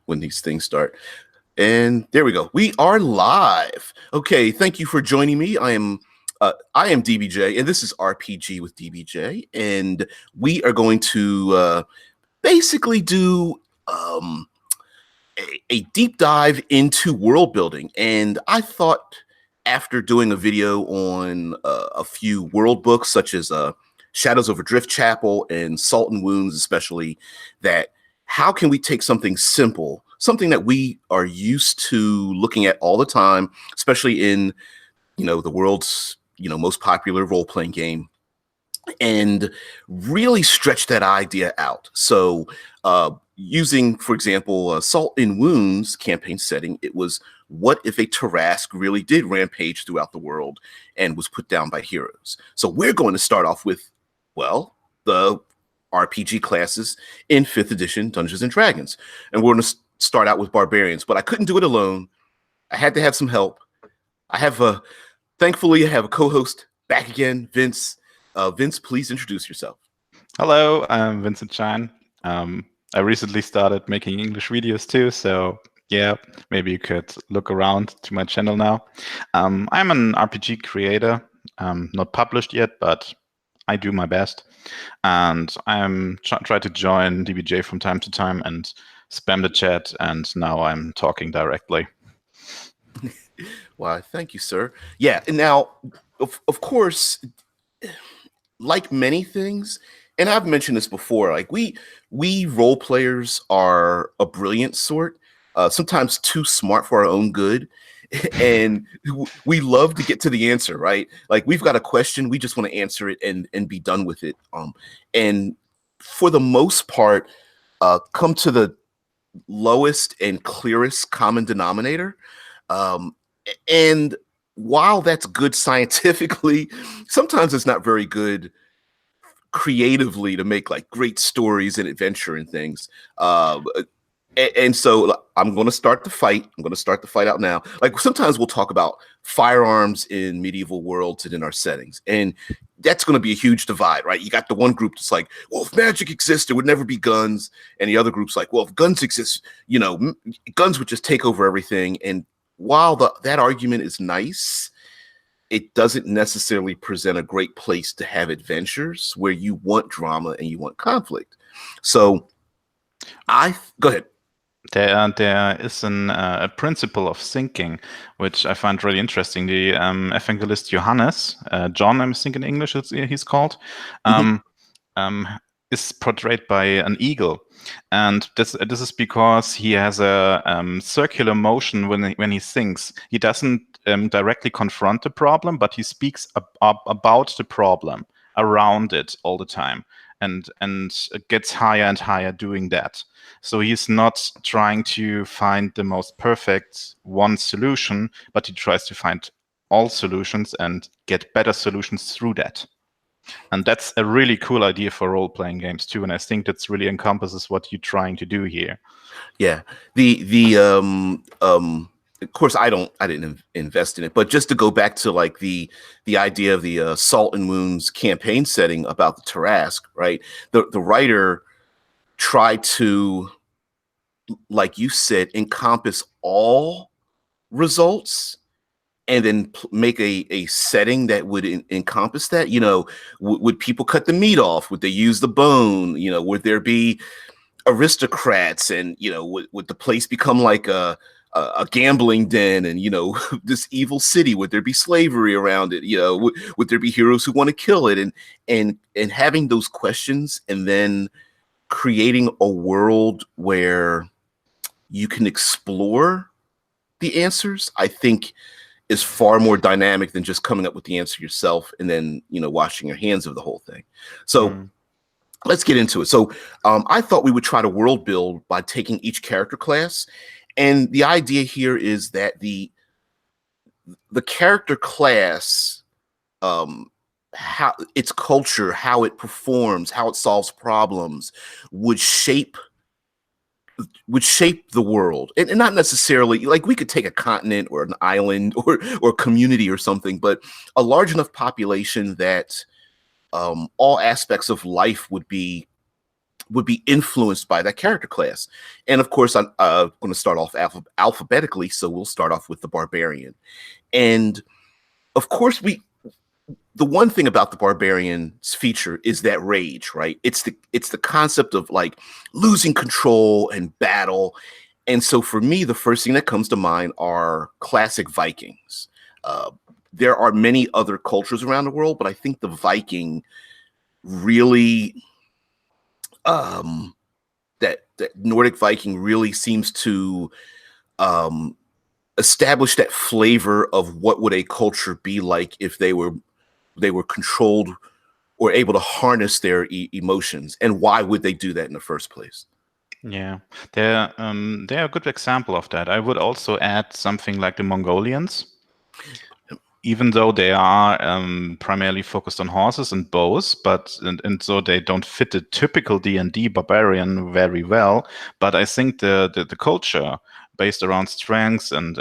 when these things start. And there we go. We are live. Okay, thank you for joining me. I am DBJ, and this is RPG with DBJ, and we are going to basically do um, a deep dive into world building. And I thought, after doing a video on a few world books, such as Shadows over Drift Chapel and Salt and Wounds, especially, that how can we take something simple, something that we are used to looking at all the time, especially in the world's most popular role-playing game, and really stretch that idea out. So using, for example, Salt and Wounds campaign setting, it was, what if a Tarask really did rampage throughout the world and was put down by heroes? So we're going to start off with, well, the RPG classes in 5th edition Dungeons and Dragons. And we're going to start out with Barbarians, but I couldn't do it alone. I had to have some help. Thankfully, I have a co-host back again, Vince. Vince, please introduce yourself. Hello, I'm Vincent Shine. I recently started making English videos too, so yeah, maybe you could look around to my channel now. I'm an RPG creator, not published yet, but I do my best. And I'm try to join DBJ from time to time and spam the chat, and now I'm talking directly. Why, thank you, sir. Yeah, and now, of course, like many things, and I've mentioned this before, like we role players are a brilliant sort, sometimes too smart for our own good. And we love to get to the answer, right? Like, we've got a question, we just want to answer it and be done with it. And for the most part, come to the lowest and clearest common denominator. And while that's good scientifically, sometimes it's not very good creatively to make like great stories and adventure and things. And so I'm going to start the fight. I'm going to start the fight out now. Like, sometimes we'll talk about firearms in medieval worlds and in our settings, and that's going to be a huge divide, right? You got the one group that's like, well, if magic exists, there would never be guns. And the other group's like, well, if guns exist, guns would just take over everything. And while that argument is nice, it doesn't necessarily present a great place to have adventures where you want drama and you want conflict. So go ahead. There is a principle of thinking, which I find really interesting. The evangelist Johannes, John, I think in English he's called, is portrayed by an eagle. And this is because he has a circular motion when he thinks. He doesn't directly confront the problem, but he speaks about the problem, around it all the time, and gets higher and higher doing that. So he's not trying to find the most perfect one solution, but he tries to find all solutions and get better solutions through that. And that's a really cool idea for role-playing games too, and I think that's really encompasses what you're trying to do here. Yeah, of course, I didn't invest in it, but just to go back to like the idea of the Salt and Wounds campaign setting about the Tarask, right? The writer tried to, like you said, encompass all results, and then make a setting that would encompass that. Would people cut the meat off? Would they use the bone? Would there be aristocrats? And would the place become like a gambling den? And this evil city, would there be slavery around it? Would there be heroes who want to kill it? And having those questions, and then creating a world where you can explore the answers, I think, is far more dynamic than just coming up with the answer yourself and then washing your hands of the whole thing. So let's get into it. So I thought we would try to world build by taking each character class, and the idea here is that the character class, how its culture, how it performs, how it solves problems, would shape the world. And not necessarily, like, we could take a continent or an island or a community or something, but a large enough population that all aspects of life would be would be influenced by that character class. And of course, I'm going to start off alphabetically, so we'll start off with the barbarian. And of course, the one thing about the barbarian's feature is that rage, right? It's the concept of like losing control and battle. And so for me, the first thing that comes to mind are classic Vikings. Uh, there are many other cultures around the world, but I think the Viking really that Nordic Viking really seems to um, establish that flavor of what would a culture be like if they were controlled or able to harness their emotions, and why would they do that in the first place? Yeah, they're a good example of that. I would also add something like the Mongolians, even though they are primarily focused on horses and bows, and so they don't fit the typical D&D barbarian very well. But I think the culture based around strengths and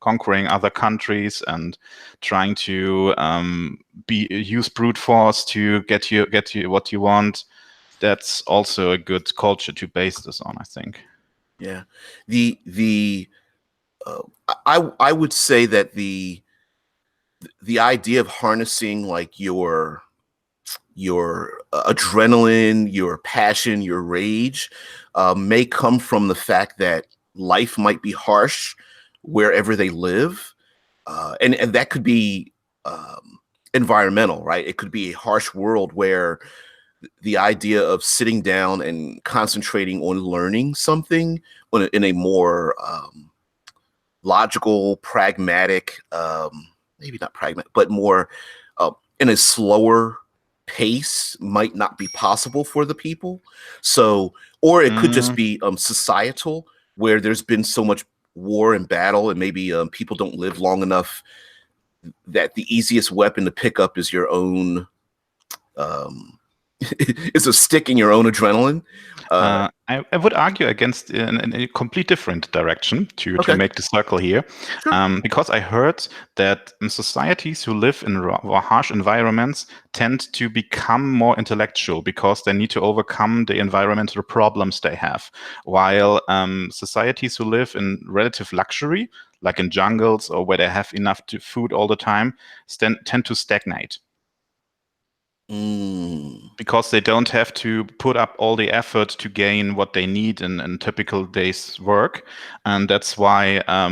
conquering other countries and trying to use brute force to get you what you want. That's also a good culture to base this on, I think. Yeah, the I would say that the idea of harnessing like your adrenaline, your passion, your rage may come from the fact that life might be harsh wherever they live, and that could be environmental, right? It could be a harsh world where the idea of sitting down and concentrating on learning something in a more logical, pragmatic, maybe not pragmatic, but more in a slower pace might not be possible for the people. So, or it could just be societal, where there's been so much war and battle, and maybe people don't live long enough that the easiest weapon to pick up is your own is a stick in your own adrenaline. I would argue against in a complete different direction to Okay. make the circle here, Sure. because I heard that societies who live in harsh environments tend to become more intellectual because they need to overcome the environmental problems they have, while societies who live in relative luxury, like in jungles or where they have enough food all the time, tend to stagnate. Because they don't have to put up all the effort to gain what they need in typical day's work. And that's why a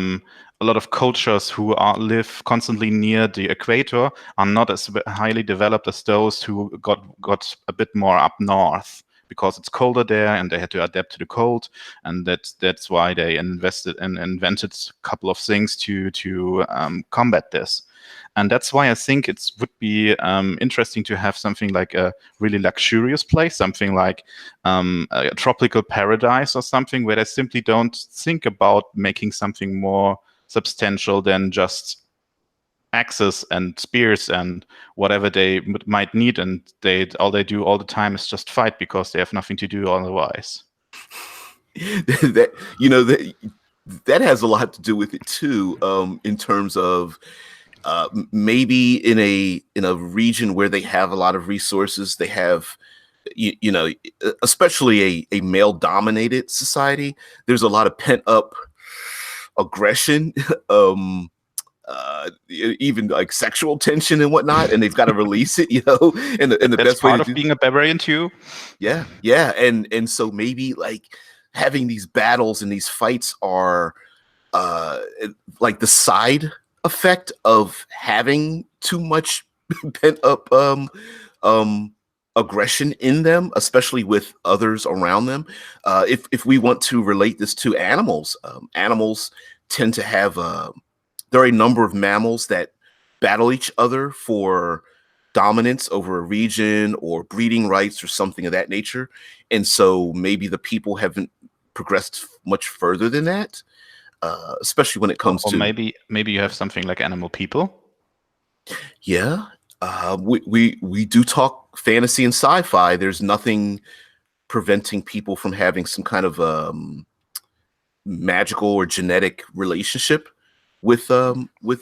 lot of cultures who live constantly near the equator are not as highly developed as those who got a bit more up north, because it's colder there and they had to adapt to the cold. And that's why they invested and invented a couple of things to combat this. And that's why I think it would be interesting to have something like a really luxurious place, something like a tropical paradise or something, where they simply don't think about making something more substantial than just axes and spears and whatever they might need. And all they do all the time is just fight because they have nothing to do otherwise. that that has a lot to do with it too, in terms of maybe in a region where they have a lot of resources, they have especially a male dominated society, there's a lot of pent up aggression, even like sexual tension and whatnot, and they've got to release it, and the That's best way part to of do being a barbarian too. yeah, and so maybe like having these battles and these fights are like the side effect of having too much pent up aggression in them, especially with others around them. If we want to relate this to animals, animals tend to have there are a number of mammals that battle each other for dominance over a region or breeding rights or something of that nature. And so maybe the people haven't progressed much further than that, especially when it comes Or to maybe you have something like animal people. yeah. We do talk fantasy and sci-fi. There's nothing preventing people from having some kind of magical or genetic relationship with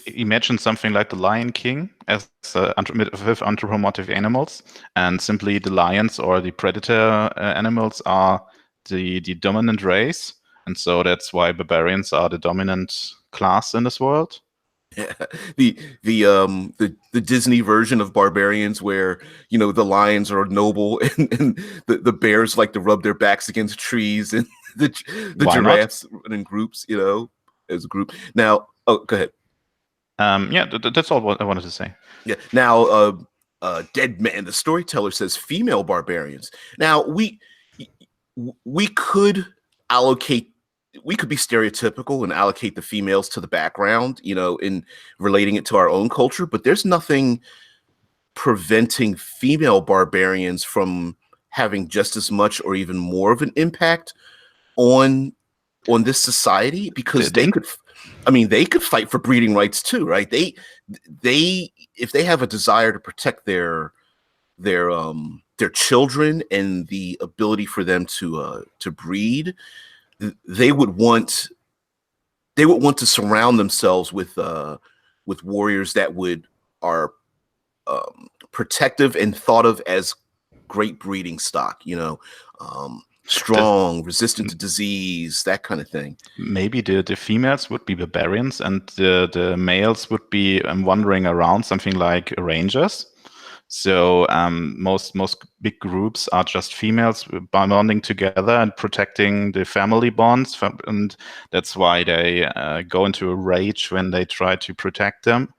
Imagine something like the Lion King as with anthropomorphic animals, and simply the lions or the predator animals are the dominant race, and so that's why barbarians are the dominant class in this world. The Disney version of Barbarians, where the lions are noble and the bears like to rub their backs against trees, and the Why not? giraffes run in groups, as a group. Now, oh, go ahead. Yeah, that's all what I wanted to say. Yeah. Now, Dead Man, the storyteller, says female barbarians. Now, we could allocate, we could be stereotypical and allocate the females to the background, in relating it to our own culture, but there's nothing preventing female barbarians from having just as much or even more of an impact on this society, because they could, I mean, they could fight for breeding rights too, right? They if they have a desire to protect their children and the ability for them to breed, they would want to surround themselves with warriors that are protective and thought of as great breeding stock, strong, resistant to disease, that kind of thing. Maybe the females would be barbarians and the males would be wandering around, something like rangers. So most big groups are just females bonding together and protecting the family bonds, and that's why they go into a rage when they try to protect them.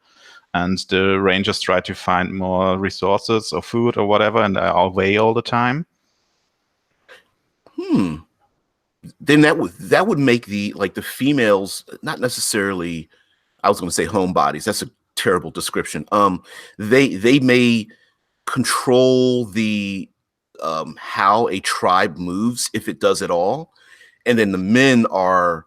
And the rangers try to find more resources or food or whatever, and are away all the time. Then that would make the females not necessarily, I was going to say homebodies. That's a terrible description. They may control the how a tribe moves, if it does at all, and then the men are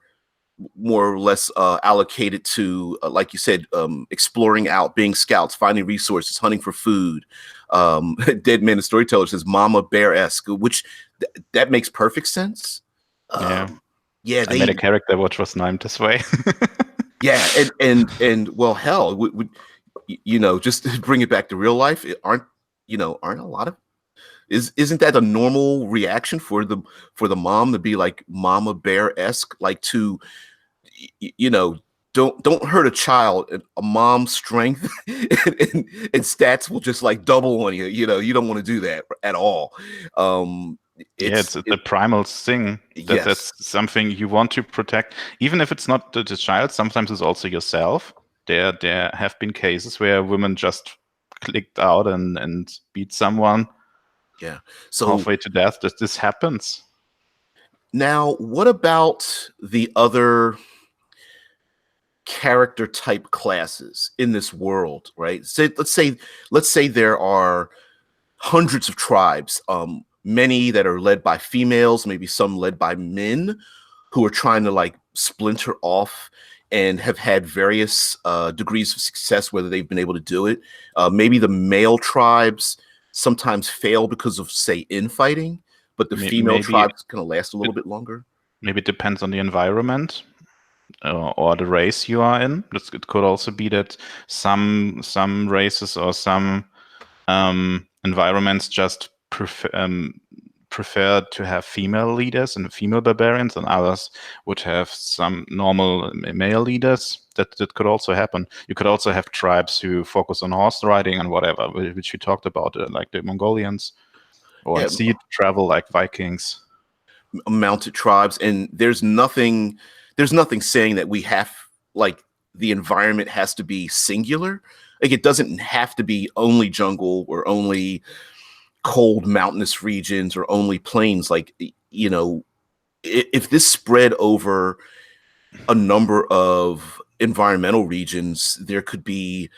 more or less allocated to, like you said, exploring out, being scouts, finding resources, hunting for food. Dead Man, the storyteller, says Mama Bear-esque, which that makes perfect sense. Yeah, I made a character which was named this way. Yeah, and well, hell, just to bring it back to real life, aren't a lot of, isn't that a normal reaction for the mom to be like Mama Bear-esque, like to don't hurt a child, and a mom's strength and stats will just like double on you. You don't want to do that at all. It's the primal thing. Yes. That's something you want to protect, even if it's not the child. Sometimes it's also yourself. There have been cases where women just clicked out and beat someone. Yeah. So halfway to death. This happens. Now, what about the other character type classes in this world, right? So let's say there are hundreds of tribes, many that are led by females, maybe some led by men, who are trying to like splinter off and have had various degrees of success, whether they've been able to do it. Maybe the male tribes sometimes fail because of, say, infighting, but the female tribes kind of last a little bit longer. Maybe it depends on the environment or the race you are in. It could also be that some races or some environments just prefer to have female leaders and female barbarians, and others would have some normal male leaders. That could also happen. You could also have tribes who focus on horse riding and whatever, which we talked about, like the Mongolians, or sea travel like Vikings. Mounted tribes, and there's nothing saying that we have, like, the environment has to be singular. Like, it doesn't have to be only jungle or only cold mountainous regions or only plains. Like, if this spread over a number of environmental regions, there could be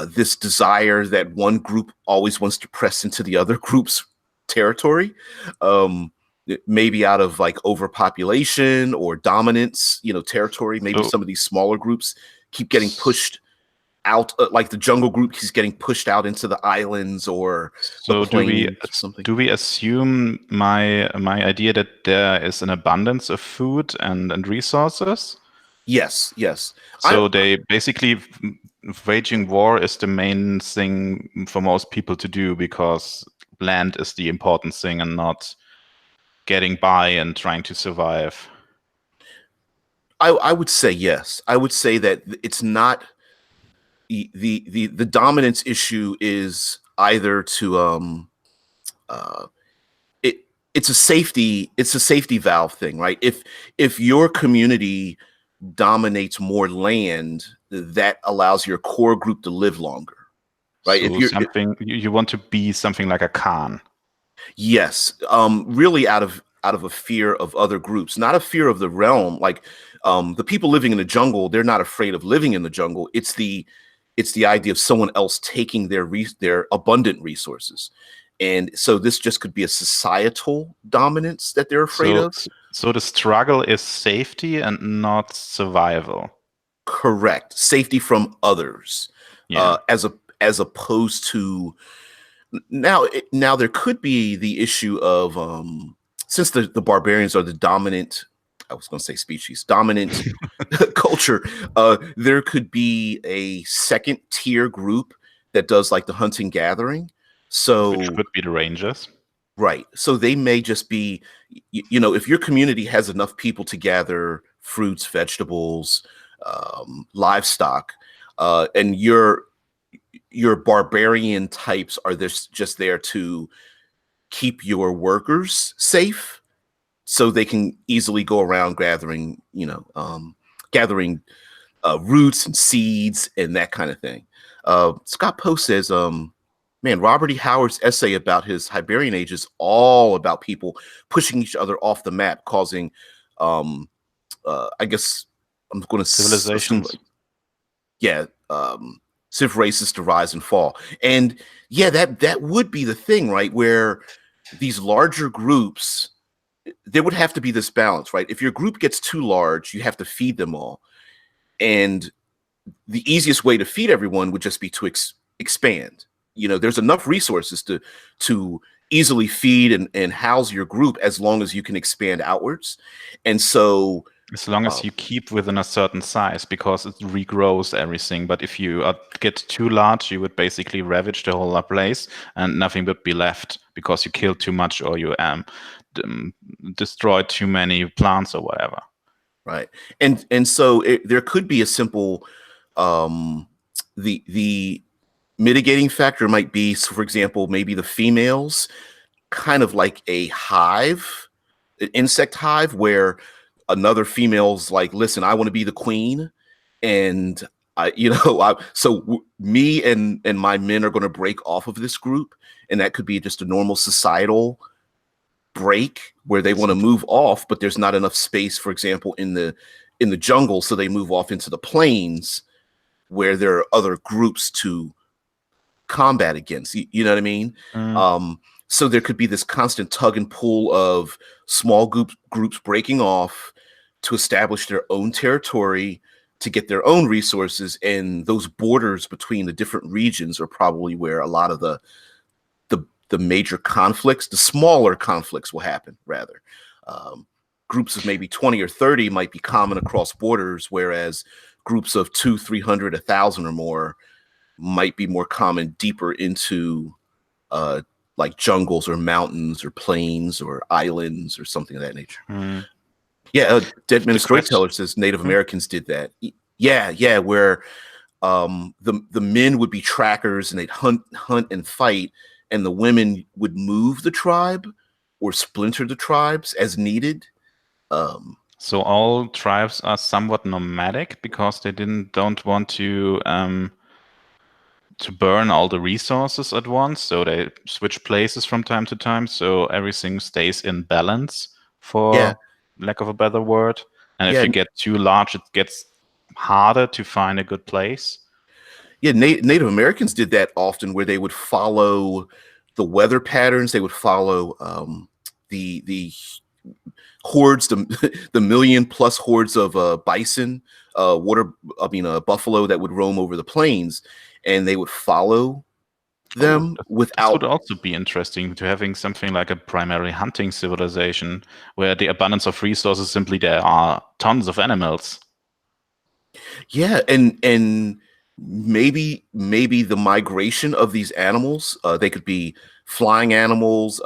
this desire that one group always wants to press into the other group's territory, maybe out of like overpopulation or dominance, territory. Maybe some of these smaller groups keep getting pushed out, like the jungle group keeps getting pushed out into the islands or the plains or something. Do we assume my idea that there is an abundance of food and resources? Yes, yes. I So they basically waging war is the main thing for most people to do because land is the important thing and not getting by and trying to survive. I would say yes. I would say that it's not the dominance issue is either to uh it it's a safety valve thing, right? If your community dominates more land, that allows your core group to live longer, right? If So you're something you want to be something like a Khan. Yes, really out of a fear of other groups, not a fear of the realm. Like the people living in the jungle, they're not afraid of living in the jungle. It's the idea of someone else taking their abundant resources, and so this just could be a societal dominance that they're afraid So of. so the struggle is safety and not survival. Correct, safety from others, Yeah. as opposed to now there could be the issue of since the barbarians are the dominant, I was going to say species, dominant culture, there could be a second tier group that does like the hunting gathering. Which So could be the Rangers. right, so they may just be you know, if your community has enough people to gather fruits, vegetables, livestock, and your barbarian types are this just there to keep your workers safe so they can easily go around gathering, gathering roots and seeds and that kind of thing. Scott Poe says, man, Robert E. Howard's essay about his Iberian age is all about people pushing each other off the map, causing, I guess I'm going to assume, Civilizations. like, yeah, civ races to rise and fall. And yeah, that would be the thing, right? Where these larger groups, there would have to be this balance, right? If your group gets too large, you have to feed them all. And the easiest way to feed everyone would just be to expand. You know, there's enough resources to easily feed and house your group as long as you can expand outwards. And so As long as uh, you keep within a certain size, because it regrows everything. But if you get too large, you would basically ravage the whole place, and nothing would be left because you killed too much or you destroyed too many plants or whatever. right, and so there could be a simple um, the mitigating factor might be, so for example, maybe the females kind of like a hive, an insect hive, where another female's like, listen, I want to be the queen, and me and my men are going to break off of this group, and that could be just a normal societal break where they want So to move off, but there's not enough space, for example, in the jungle, so they move off into the plains where there are other groups to combat against. You know what I mean? mm, So there could be this constant tug and pull of small groups breaking off to establish their own territory, to get their own resources, and those borders between the different regions are probably where a lot of the major conflicts, the smaller conflicts, will happen. Rather, groups of maybe 20 or 30 might be common across borders, whereas groups of 200, 300, 1,000 or more might be more common deeper into uh, like jungles or mountains or plains or islands or something of that nature. mm. Yeah, Deadman The question. Storyteller says Native Americans did that. Yeah, yeah, where the men would be trackers and they'd hunt and fight, and the women would move the tribe or splinter the tribes as needed. Um, So all tribes are somewhat nomadic because they don't want to burn all the resources at once. So they switch places from time to time, so everything stays in balance, yeah, for lack of a better word. And if yeah, you get too large, it gets harder to find a good place. yeah. Native Americans did that often, where they would follow the weather patterns. They would follow the hordes, the million plus hordes of bison, buffalo that would roam over the plains, and they would follow Oh, them this would without. also be interesting, to having something like a primary hunting civilization where the abundance of resources, simply there are tons of animals. Yeah, and maybe the migration of these animals, they could be flying animals,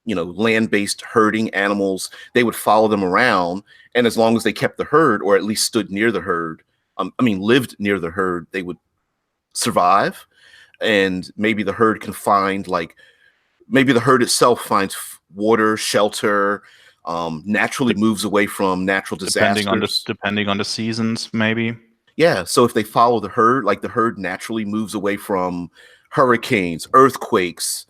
land-based herding animals. They would follow them around, and as long as they kept the herd, or at least stood near the herd, lived near the herd, they would survive. And maybe the herd can find like maybe the herd itself finds water, shelter, naturally moves away from natural disasters. Depending on the seasons, maybe. Yeah, so if they follow the herd, like the herd naturally moves away from hurricanes, earthquakes,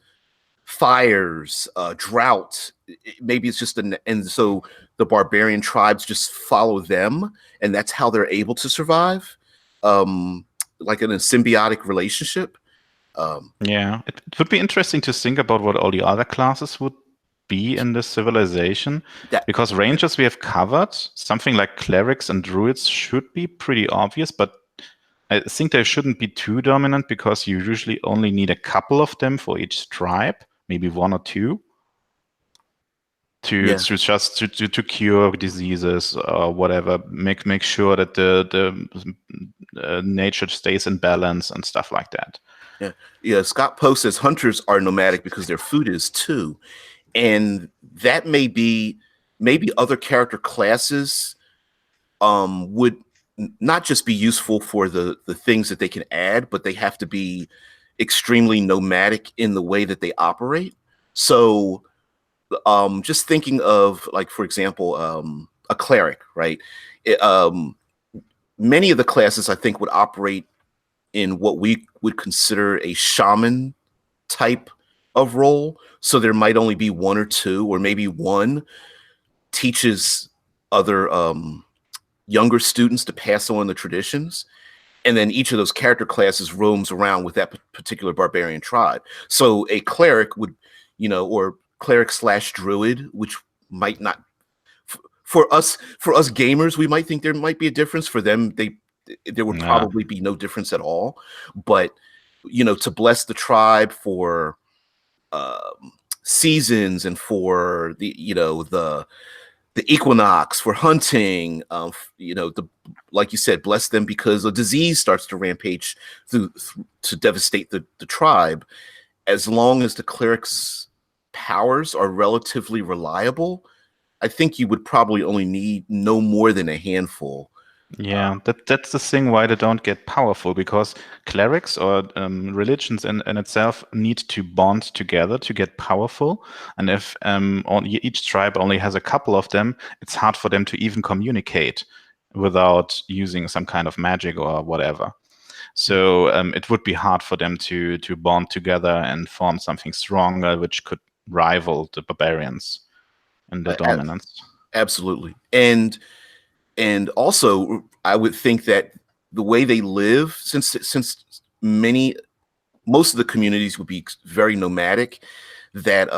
fires, drought. Maybe it's just and so the barbarian tribes just follow them, and that's how they're able to survive, like in a symbiotic relationship. Yeah, it would be interesting to think about what all the other classes would be in this civilization, That because rangers we have covered. Something like clerics and druids should be pretty obvious, but I think they shouldn't be too dominant because you usually only need a couple of them for each tribe, maybe one or two, yeah, to cure diseases or whatever. Make sure that the nature stays in balance and stuff like that. yeah. Scott Poe says hunters are nomadic because their food is too, and that may be maybe other character classes would not just be useful for the things that they can add, but they have to be extremely nomadic in the way that they operate. So just thinking of, like, for example, a cleric, right? It, many of the classes I think would operate in what we would consider a shaman type of role. So there might only be one or two, or maybe one teaches other younger students to pass on the traditions. And then each of those character classes roams around with that particular barbarian tribe. So a cleric would, or cleric slash druid, which might not for us gamers, we might think there might be a difference. For them, there would Yeah. probably be no difference at all. But to bless the tribe for seasons, and for the equinox, for hunting, like you said, bless them because a disease starts to rampage to devastate the tribe. As long as the cleric's powers are relatively reliable, I think you would probably only need no more than a handful. Yeah, that's the thing why they don't get powerful, because clerics or religions in itself need to bond together to get powerful. And if each tribe only has a couple of them, it's hard for them to even communicate without using some kind of magic or whatever. So it would be hard for them to bond together and form something stronger, which could rival the barbarians in their dominance. Absolutely. And also, I would think that the way they live, since most of the communities would be very nomadic, that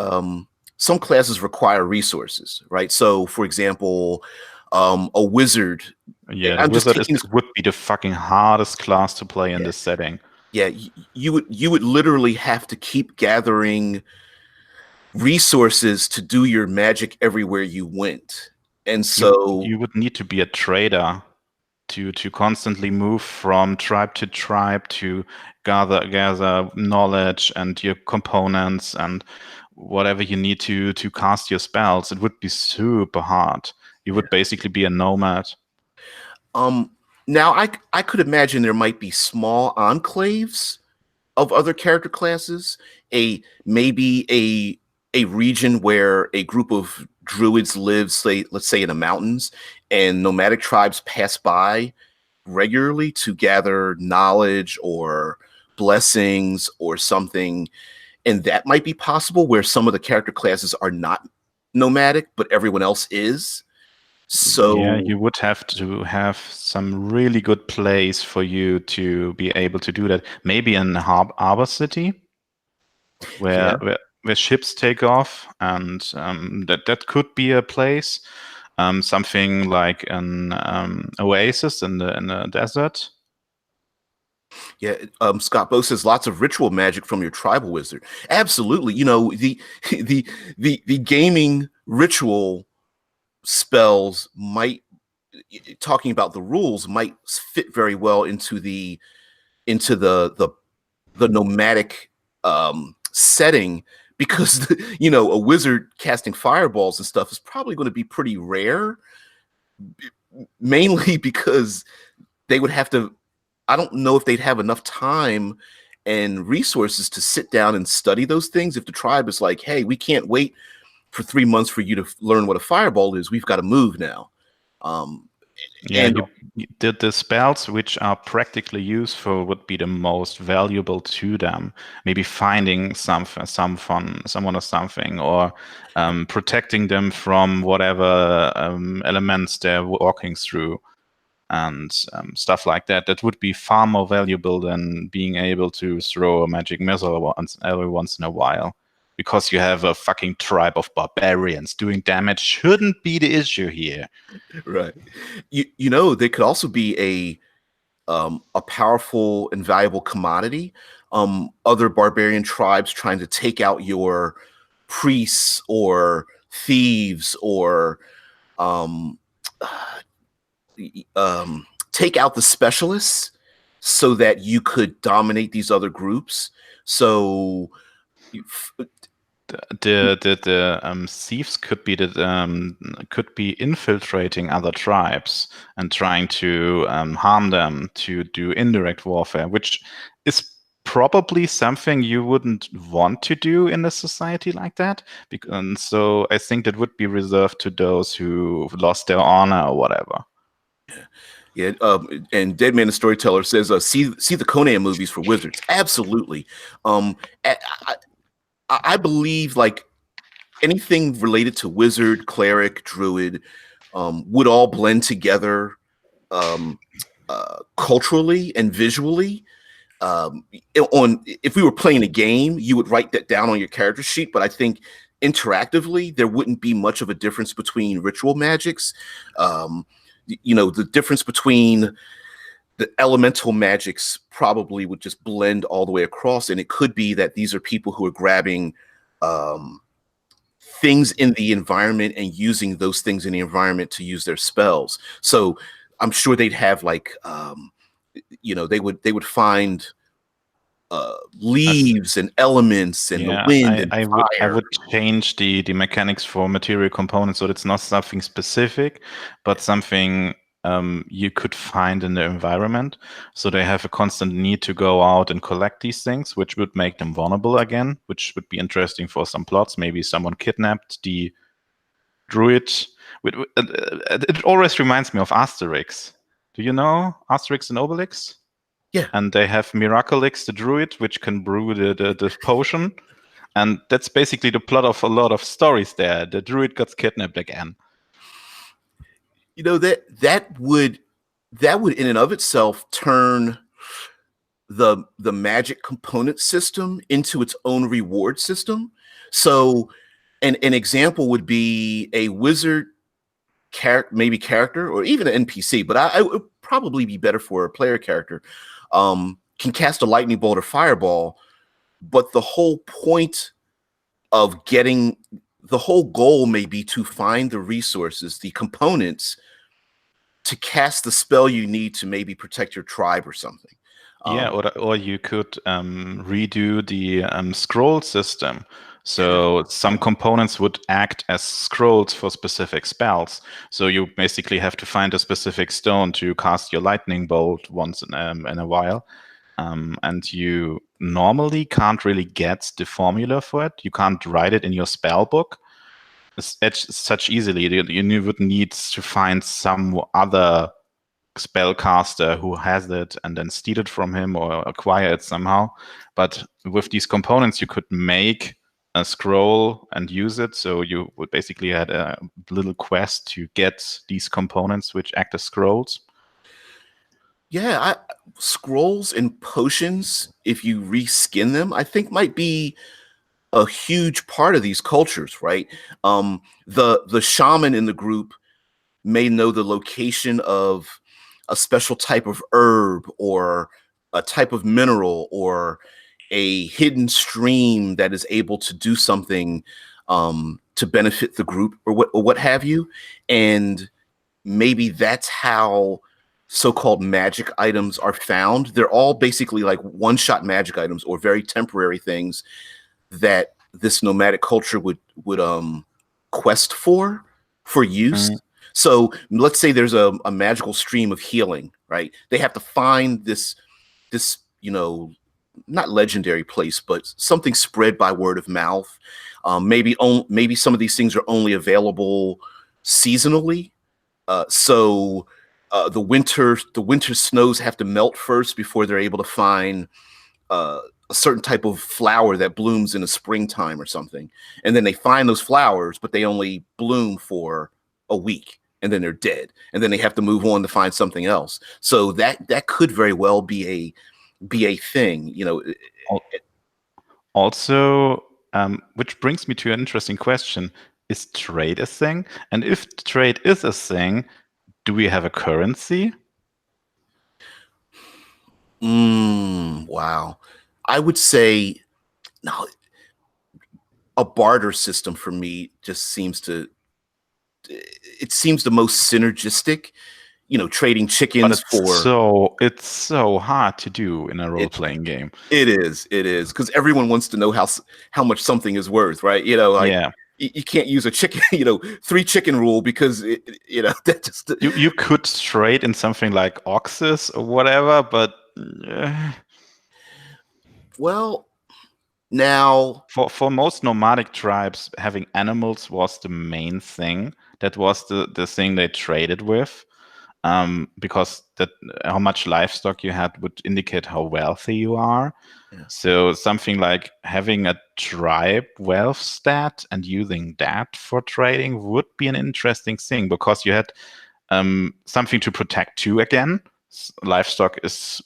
some classes require resources, right? So, for example, a wizard. Yeah, the I'm just wizard taking would be the fucking hardest class to play in Yeah. this setting. Yeah, you would literally have to keep gathering resources to do your magic everywhere you went, and so You would need to be a trader to constantly move from tribe to tribe to gather knowledge and your components and whatever you need to cast your spells. It would be super hard. You would basically be a nomad. Now I could imagine there might be small enclaves of other character classes, maybe a region where a group of druids live, let's say in the mountains, and nomadic tribes pass by regularly to gather knowledge or blessings or something. And that might be possible, where some of the character classes are not nomadic, but everyone else is. So Yeah, you would have to have some really good place for you to be able to do that. Maybe in Harbor City, yeah, where ships take off, and that could be a place. Something like an oasis in the desert. yeah. Scott Bo says lots of ritual magic from your tribal wizard. Absolutely. The gaming ritual spells might talking about the rules might fit very well into the nomadic setting, because a wizard casting fireballs and stuff is probably going to be pretty rare, mainly because they would have to, I don't know if they'd have enough time and resources to sit down and study those things. If the tribe is like, hey, we can't wait for 3 months for you to learn what a fireball is, we've got to move now. Yeah, the spells which are practically useful would be the most valuable to them. Maybe finding someone or something, or protecting them from whatever elements they're walking through, and stuff like that. That would be far more valuable than being able to throw a magic missile every once in a while. Because you have a fucking tribe of barbarians doing damage shouldn't be the issue here. Right. They could also be a powerful and valuable commodity. Other barbarian tribes trying to take out your priests or thieves, or um, take out the specialists so that you could dominate these other groups. So the thieves could be infiltrating other tribes and trying to harm them, to do indirect warfare, which is probably something you wouldn't want to do in a society like that. And so I think that would be reserved to those who lost their honor or whatever. Yeah, and Deadman the Storyteller says, see the Conan movies for wizards. Absolutely. I believe like anything related to wizard, cleric, druid would all blend together culturally and visually. If we were playing a game, you would write that down on your character sheet, but I think interactively there wouldn't be much of a difference between ritual magics. The difference between the elemental magics probably would just blend all the way across, and it could be that these are people who are grabbing things in the environment and using those things in the environment to use their spells. So I'm sure they'd have like they would find leaves and elements and the wind and fire. I would change the mechanics for material components so it's not something specific, but something you could find in the environment. So they have a constant need to go out and collect these things, which would make them vulnerable again, which would be interesting for some plots. Maybe someone kidnapped the druid. It always reminds me of Asterix. Do you know Asterix and Obelix? Yeah. And they have Miraculix, the druid, which can brew the potion. And that's basically the plot of a lot of stories there. The druid got kidnapped again. That would in and of itself turn the magic component system into its own reward system. So an example would be a wizard character, or even an NPC, but I would probably be better for a player character, can cast a lightning bolt or fireball, but the whole goal may be to find the resources, the components to cast the spell you need to maybe protect your tribe or something. Yeah, or you could redo the scroll system. So some components would act as scrolls for specific spells. So you basically have to find a specific stone to cast your lightning bolt once in a while. And you normally can't really get the formula for it. You can't write it in your spell book such easily. You would need to find some other spellcaster who has it and then steal it from him or acquire it somehow. But with these components, you could make a scroll and use it. So you would basically had a little quest to get these components which act as scrolls. Yeah, scrolls and potions, if you reskin them, I think might be a huge part of these cultures, right? The shaman in the group may know the location of a special type of herb or a type of mineral or a hidden stream that is able to do something to benefit the group or what have you. And maybe that's how so-called magic items are found. They're all basically like one-shot magic items or very temporary things that this nomadic culture would quest for use. Mm. So let's say there's a magical stream of healing, right? They have to find this not legendary place, but something spread by word of mouth. Maybe some of these things are only available seasonally. So the winter snows have to melt first before they're able to find a certain type of flower that blooms in the springtime or something. And then they find those flowers, but they only bloom for a week and then they're dead. And then they have to move on to find something else. So that could very well be a thing, Also, which brings me to an interesting question. Is trade a thing? And if trade is a thing, do we have a currency? Wow. I would say no, a barter system for me just seems to it seems the most synergistic, trading But chickens for it's so hard to do in a it. role-playing game. It is because everyone wants to know how much something is worth, right? Like Yeah. you can't use a chicken, 3 chicken rule because that just You could trade in something like oxes or whatever, but well now for most nomadic tribes, having animals was the main thing. That was the thing they traded with. Because that how much livestock you had would indicate how wealthy you are. yeah. So something like having a tribe wealth stat and using that for trading would be an interesting thing because you had something to protect too again. Livestock is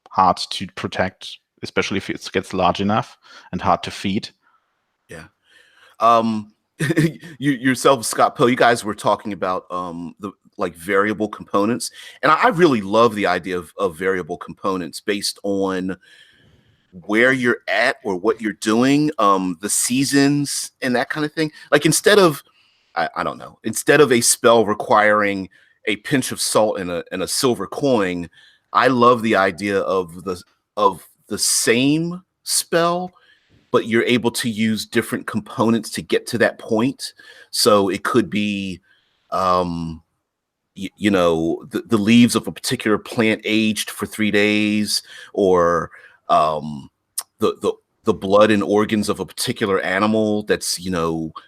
hard to protect, especially if it gets large enough and hard to feed. Yeah. Um, you yourself, Scott Poe, you guys were talking about the like variable components, and I really love the idea of variable components based on where you're at or what you're doing, the seasons and that kind of thing. Like I don't know, instead of a spell requiring a pinch of salt and a silver coin, I love the idea of the same spell but you're able to use different components to get to that point. So it could be, the leaves of a particular plant aged for 3 days, or the blood and organs of a particular animal that's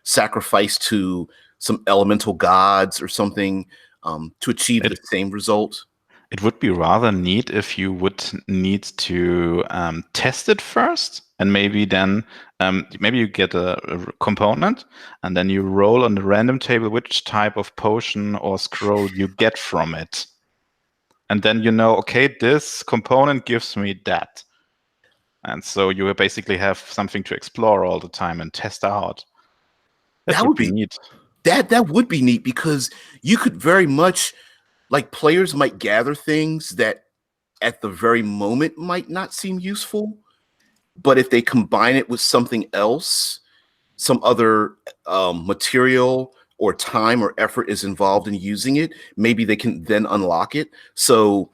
sacrificed to some elemental gods or something to achieve the same result. It would be rather neat if you would need to test it first, and maybe then maybe you get a component, and then you roll on the random table which type of potion or scroll you get from it, and then okay, this component gives me that, and so you basically have something to explore all the time and test out. That would be neat. That would be neat because you could very much like players might gather things that at the very moment might not seem useful, but if they combine it with something else, some other material or time or effort is involved in using it, maybe they can then unlock it. So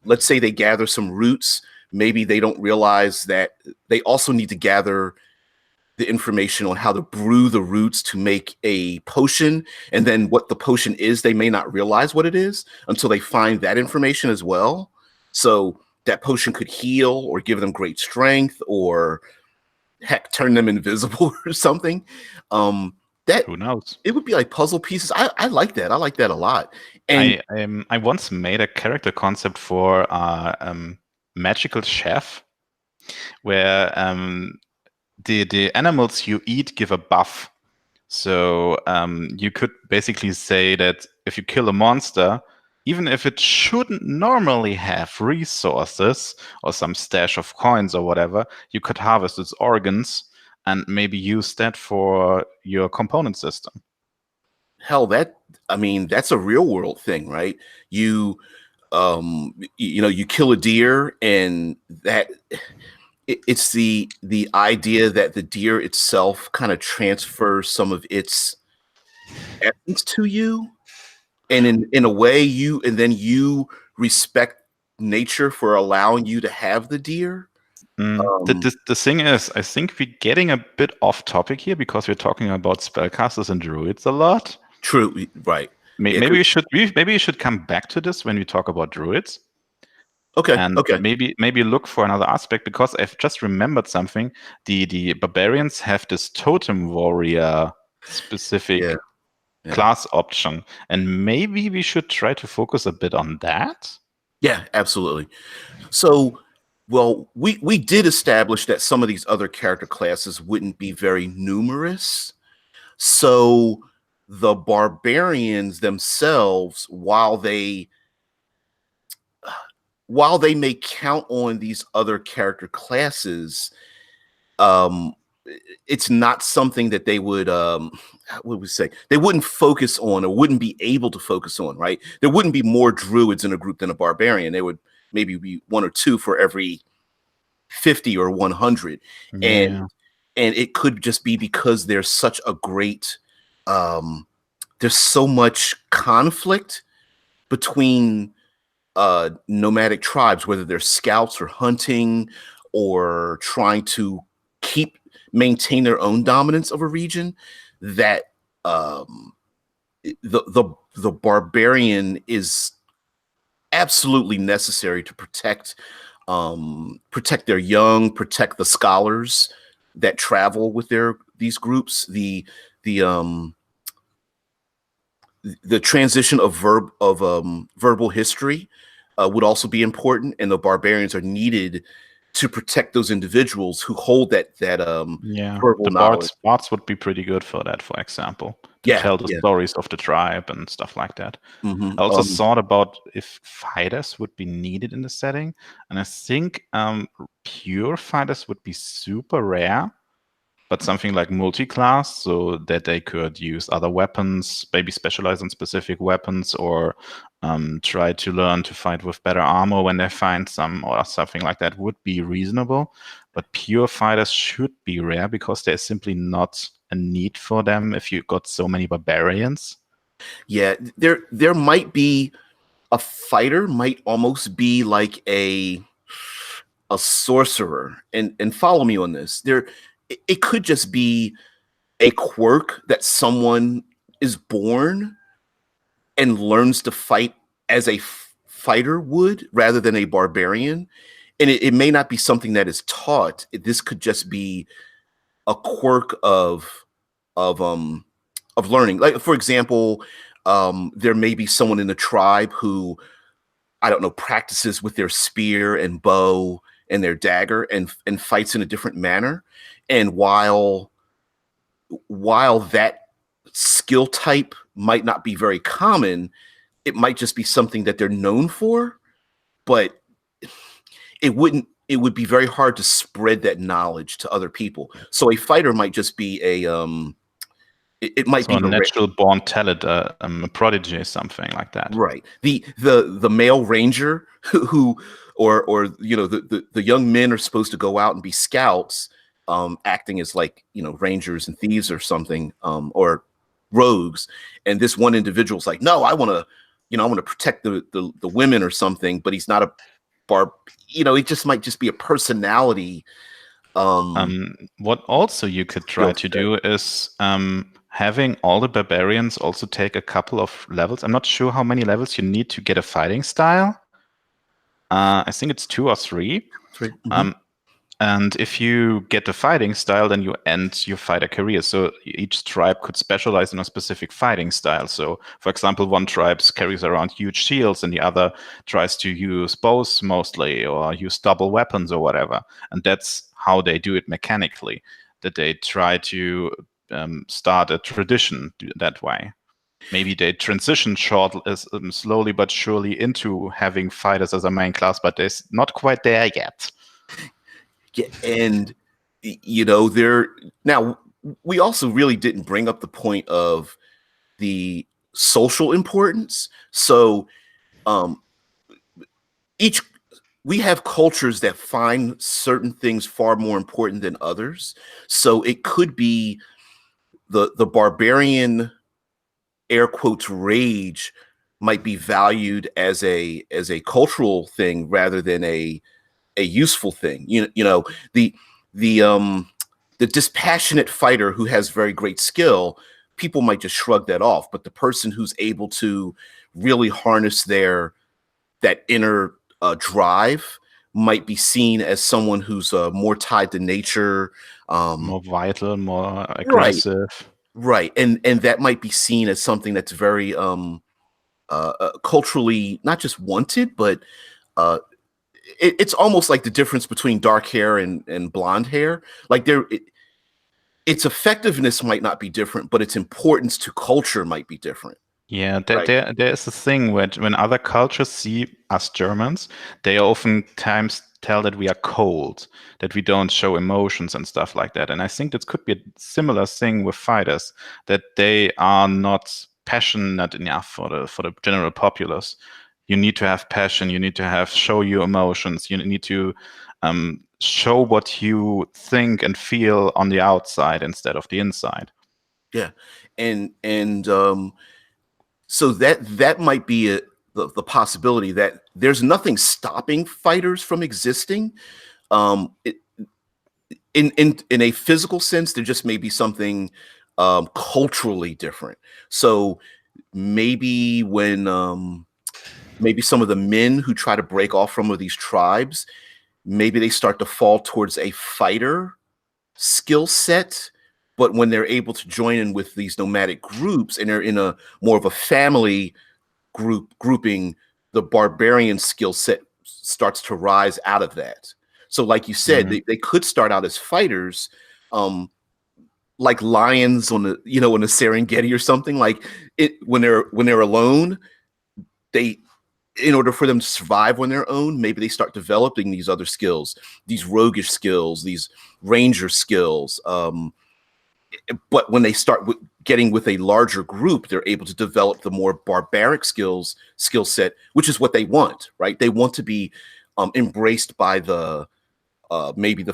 let's say they gather some roots, maybe they don't realize that they also need to gather the information on how to brew the roots to make a potion, and then what the potion is they may not realize what it is until they find that information as well. So that potion could heal or give them great strength or heck turn them invisible or something. That Who knows? it would be like puzzle pieces. I like that. I like that a lot. And I once made a character concept for magical chef where the animals you eat give a buff. So you could basically say that if you kill a monster, even if it shouldn't normally have resources or some stash of coins or whatever, you could harvest its organs and maybe use that for your component system. hell, that's a real world thing, right? You kill a deer and that it's the idea that the deer itself kind of transfers some of its essence to you. And in a way, you respect nature for allowing you to have the deer. The thing is, I think we're getting a bit off topic here because we're talking about spellcasters and druids a lot. True, right? Yeah, Maybe we should come back to this when we talk about druids. okay, And okay. maybe look for another aspect, because I've just remembered something. The barbarians have this totem warrior specific Yeah, yeah, class option, and maybe we should try to focus a bit on that. yeah, absolutely. So, well, we did establish that some of these other character classes wouldn't be very numerous. So the barbarians themselves, while they may count on these other character classes, um, it's not something that they would what would we say, they wouldn't focus on or wouldn't be able to focus on, right? There wouldn't be more druids in a group than a barbarian. There would maybe be one or two for every 50 or 100. Yeah. And it could just be because there's such a great there's so much conflict between nomadic tribes, whether they're scouts or hunting or trying to maintain their own dominance of a region, that the barbarian is absolutely necessary to protect their young, protect the scholars that travel with these groups. The transition of verbal history would also be important, and the barbarians are needed to protect those individuals who hold that Yeah, verbal the knowledge. bards would be pretty good for that, for example, to Yeah, tell the yeah. stories of the tribe and stuff like that. Hmm. I also thought about if fighters would be needed in the setting, and I think pure fighters would be super rare, but something like multi-class, so that they could use other weapons, maybe specialize on specific weapons, or try to learn to fight with better armor when they find some, or something like that, would be reasonable. But pure fighters should be rare because there's simply not a need for them if you got so many barbarians. Yeah, there might be a fighter might almost be like a sorcerer, and follow me on this. It could just be a quirk that someone is born and learns to fight as a fighter would rather than a barbarian. And it may not be something that is taught. This could just be a quirk of um of learning. Like, for example, there may be someone in the tribe who, I don't know, practices with their spear and bow and their dagger and fights in a different manner. And while that skill type might not be very common, it might just be something that they're known for, but it would be very hard to spread that knowledge to other people. So a fighter might just be it might So be a natural born talent, a prodigy, something like that. right. The male ranger who or the young men are supposed to go out and be scouts, acting as, like, rangers and thieves or something, or rogues. And this one individual's like, no, I want to protect the women or something, but he's not a barb. It just might just be a personality. What also you could try to do is having all the barbarians also take a couple of levels. I'm not sure how many levels you need to get a fighting style. I think it's 2 or 3. 3. Mm-hmm. And if you get the fighting style, then you end your fighter career. So each tribe could specialize in a specific fighting style. So, for example, one tribe carries around huge shields and the other tries to use bows mostly, or use double weapons or whatever. And that's how they do it mechanically, that they try to start a tradition that way. Maybe they transition slowly but surely into having fighters as a main class, but they're not quite there yet. Yeah, and now we also really didn't bring up the point of the social importance. So each we have cultures that find certain things far more important than others. So it could be the barbarian, air quotes, rage might be valued as a cultural thing rather than a useful thing. You know the the um the dispassionate fighter who has very great skill, people might just shrug that off. But the person who's able to really harness their that inner drive might be seen as someone who's more tied to nature. More vital, more Right, aggressive. right, and that might be seen as something that's very culturally not just wanted, but uh, it's almost like the difference between dark hair and blonde hair. Like its effectiveness might not be different, but its importance to culture might be different. Yeah, Right. there is a thing where when other cultures see us Germans, they oftentimes tell that we are cold, that we don't show emotions and stuff like that. And I think this could be a similar thing with fighters, that they are not passionate enough for the general populace. You need to have passion. You need to have show your emotions. You need to show what you think and feel on the outside instead of the inside. Yeah. And so that might be the possibility that there's nothing stopping fighters from existing. It, in a physical sense, there just may be something culturally different. So maybe when maybe some of the men who try to break off from these tribes, maybe they start to fall towards a fighter skill set. But when they're able to join in with these nomadic groups and they're in a more of a family grouping, the barbarian skill set starts to rise out of that. So, like you said, Mhm. they could start out as fighters, um, like lions on the on the Serengeti or something. Like it when they're alone, they in order for them to survive on their own, maybe they start developing these other skills, these roguish skills, these ranger skills. But when they start getting with a larger group, they're able to develop the more barbaric skill set, which is what they want, right? They want to be embraced by the maybe the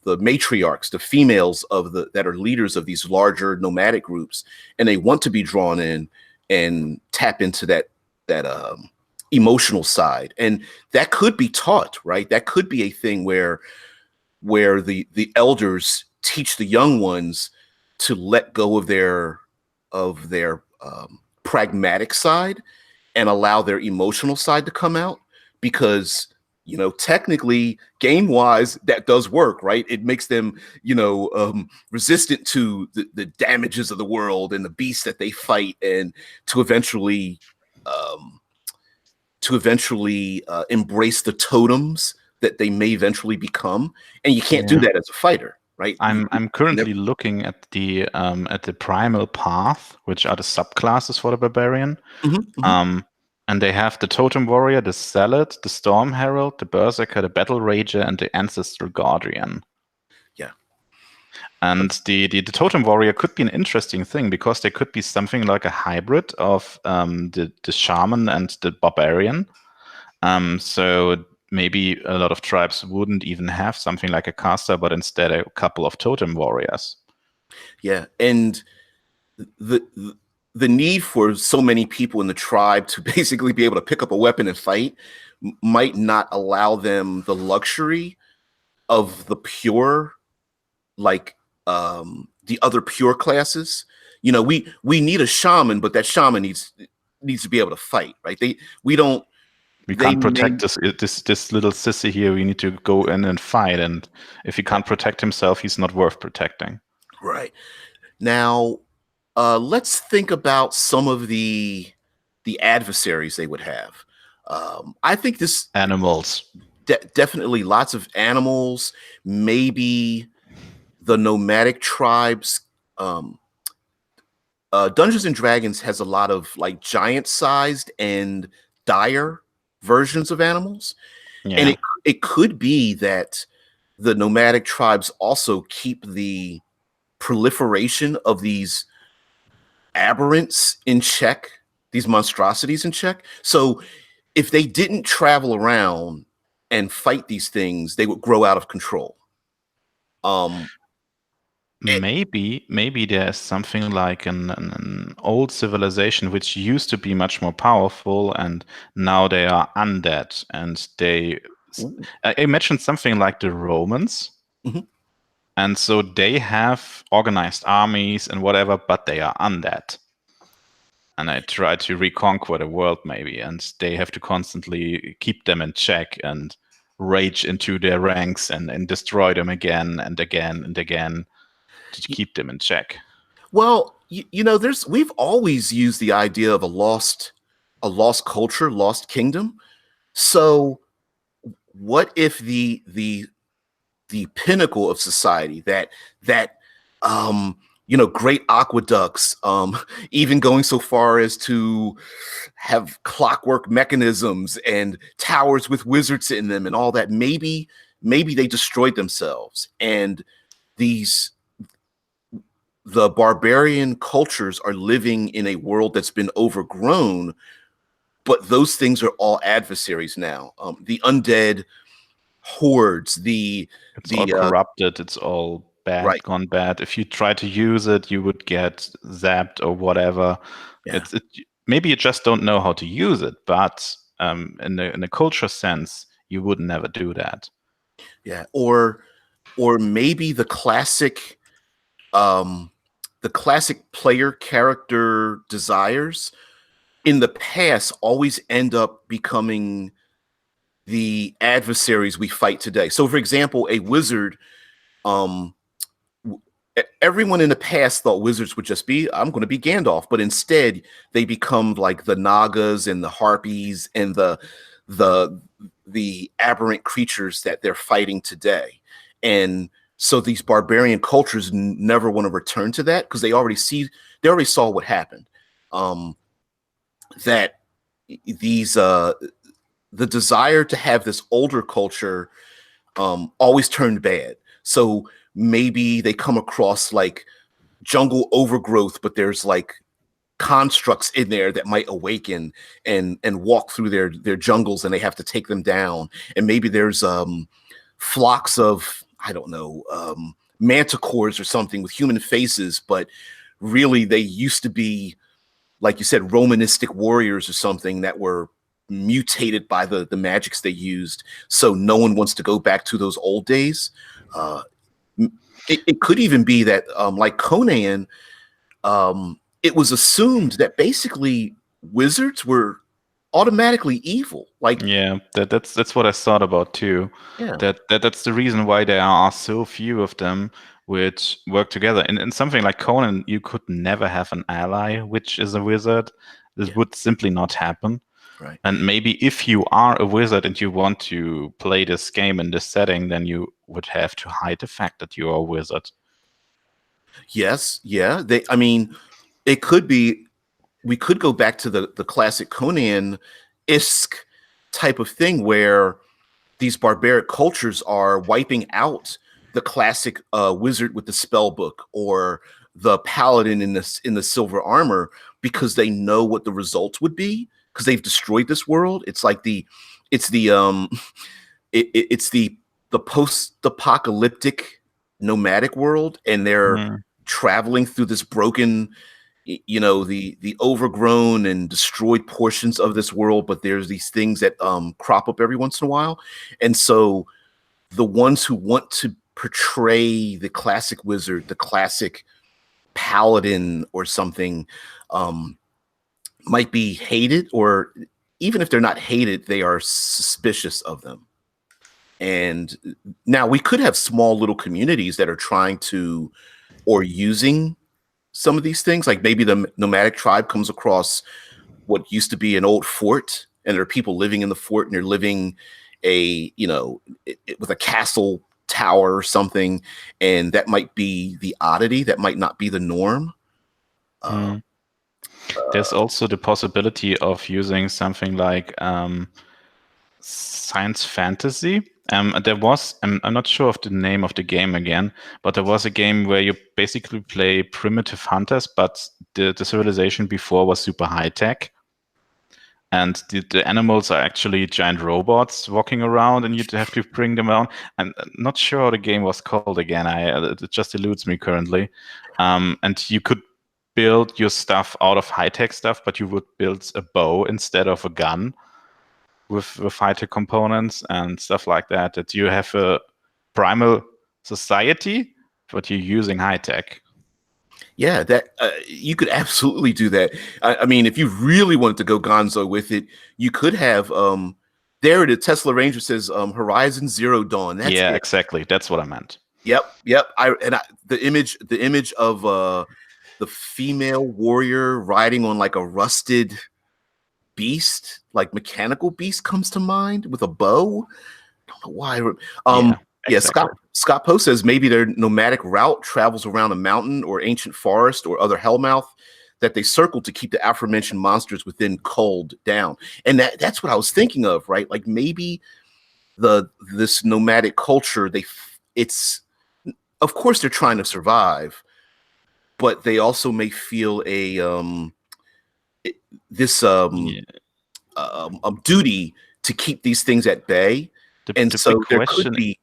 matriarchs, the females of the that are leaders of these larger nomadic groups, and they want to be drawn in and tap into that emotional side, and that could be taught, right? That could be a thing where the elders teach the young ones to let go of their pragmatic side and allow their emotional side to come out, because technically game wise that does work, right? It makes them resistant to the damages of the world and the beasts that they fight, and to eventually um, embrace the totems that they may eventually become. And you can't do Yeah. that as a fighter, right? I'm Never, currently looking at the primal path, which are the subclasses for the barbarian. mhm, mhm. Um, and they have the totem warrior, the zealot, the storm herald, the berserker, the battle rager, and the ancestral guardian. Yeah, And the totem warrior could be an interesting thing because they could be something like a hybrid of the shaman and the barbarian. So maybe a lot of tribes wouldn't even have something like a caster, but instead a couple of totem warriors. yeah. And the the need for so many people in the tribe to basically be able to pick up a weapon and fight might not allow them the luxury of the pure, like the other pure classes. We need a shaman, but that shaman needs to be able to fight, right? We don't We they can't may protect this little sissy here. We need to go in and fight. And if he can't protect himself, he's not worth protecting. right. Now, let's think about some of the adversaries they would have. I think this Animals. definitely lots of animals, maybe the nomadic tribes. Um, Dungeons and Dragons has a lot of like giant-sized and dire versions of animals, and Yeah. it could be that the nomadic tribes also keep the proliferation of these aberrants in check, these monstrosities in check. So if they didn't travel around and fight these things, they would grow out of control. Um, Maybe there's something like an old civilization which used to be much more powerful, and now they are undead, and Ooh. I mentioned something like the Romans, Mhm. and so they have organized armies and whatever, but they are undead. And I try to reconquer the world maybe, and they have to constantly keep them in check and rage into their ranks and destroy them again and again and again to keep them in check. Well, we've always used the idea of a lost culture, lost kingdom. So what if the pinnacle of society, that great aqueducts, even going so far as to have clockwork mechanisms and towers with wizards in them and all that, maybe they destroyed themselves, and these the barbarian cultures are living in a world that's been overgrown, but those things are all adversaries now. The undead hordes, the It's all the corrupted. It's all bad, right, gone bad. If you try to use it, you would get zapped or whatever. yeah, Maybe you just don't know how to use it, but in a culture sense, you would never do that. yeah, or maybe um the classic player character desires in the past always end up becoming the adversaries we fight today. So for example, a wizard, um everyone in the past thought wizards would just be, I'm going to be Gandalf, but instead they become like the Nagas and the Harpies and the the aberrant creatures that they're fighting today. And so these barbarian cultures never want to return to that because they already saw what happened. Um, that these the desire to have this older culture always turned bad. So maybe they come across like jungle overgrowth, but there's like constructs in there that might awaken and walk through their jungles, and they have to take them down. And maybe there's flocks of, I don't know, manticores or something with human faces, but really they used to be, like you said, Romanistic warriors or something that were mutated by the magics they used. So no one wants to go back to those old days. Uh, it could even be that, like Conan, it was assumed that basically wizards were automatically evil. Like, Yeah, that's what I thought about too. yeah, That's the reason why there are so few of them which work together. In something like Conan, you could never have an ally which is a wizard. This yeah, would simply not happen. right. And maybe if you are a wizard and you want to play this game in this setting, then you would have to hide the fact that you are a wizard. Yes, yeah. I mean, it could be. We could go back to the classic Conan isk type of thing where these barbaric cultures are wiping out the classic wizard with the spell book or the paladin in the silver armor because they know what the results would be because they've destroyed this world. It's the it's the post-apocalyptic nomadic world, and they're Mm, traveling through this broken, the overgrown and destroyed portions of this world, but there's these things that crop up every once in a while. And so the ones who want to portray the classic wizard, the classic paladin or something, um might be hated, or even if they're not hated, they are suspicious of them. And now we could have small little communities that are trying to or using some of these things. Like maybe the nomadic tribe comes across what used to be an old fort, and there are people living in the fort, and they're living with a castle tower or something, and that might be the oddity. That might not be the norm. Uh, mm. There's also the possibility of using something like science fantasy. There was, I'm not sure of the name of the game again, but there was a game where you basically play primitive hunters, but the civilization before was super high tech. and the animals are actually giant robots walking around, and you have to bring them around. I'm not sure how the game was called again. It just eludes me currently. And you could build your stuff out of high-tech stuff, but you would build a bow instead of a gun with high-tech components and stuff like that. That you have a primal society, but you're using high-tech. Yeah, that you could absolutely do that. I mean, if you really wanted to go gonzo with it, you could have there the Tesla Ranger says Horizon Zero Dawn. That's Yeah, it. exactly. That's what I meant. Yep. The image of the female warrior riding on like a rusted beast, like mechanical beast, comes to mind with a bow. I don't know why. Yeah, Yeah, exactly. Scott Poe says maybe their nomadic route travels around a mountain or ancient forest or other hellmouth that they circle to keep the aforementioned monsters within culled down. And that's what I was thinking of, right? Like maybe this nomadic culture, it's of course they're trying to survive, but they also may feel this Yeah. duty to keep these things at bay. And The big so there could question, be,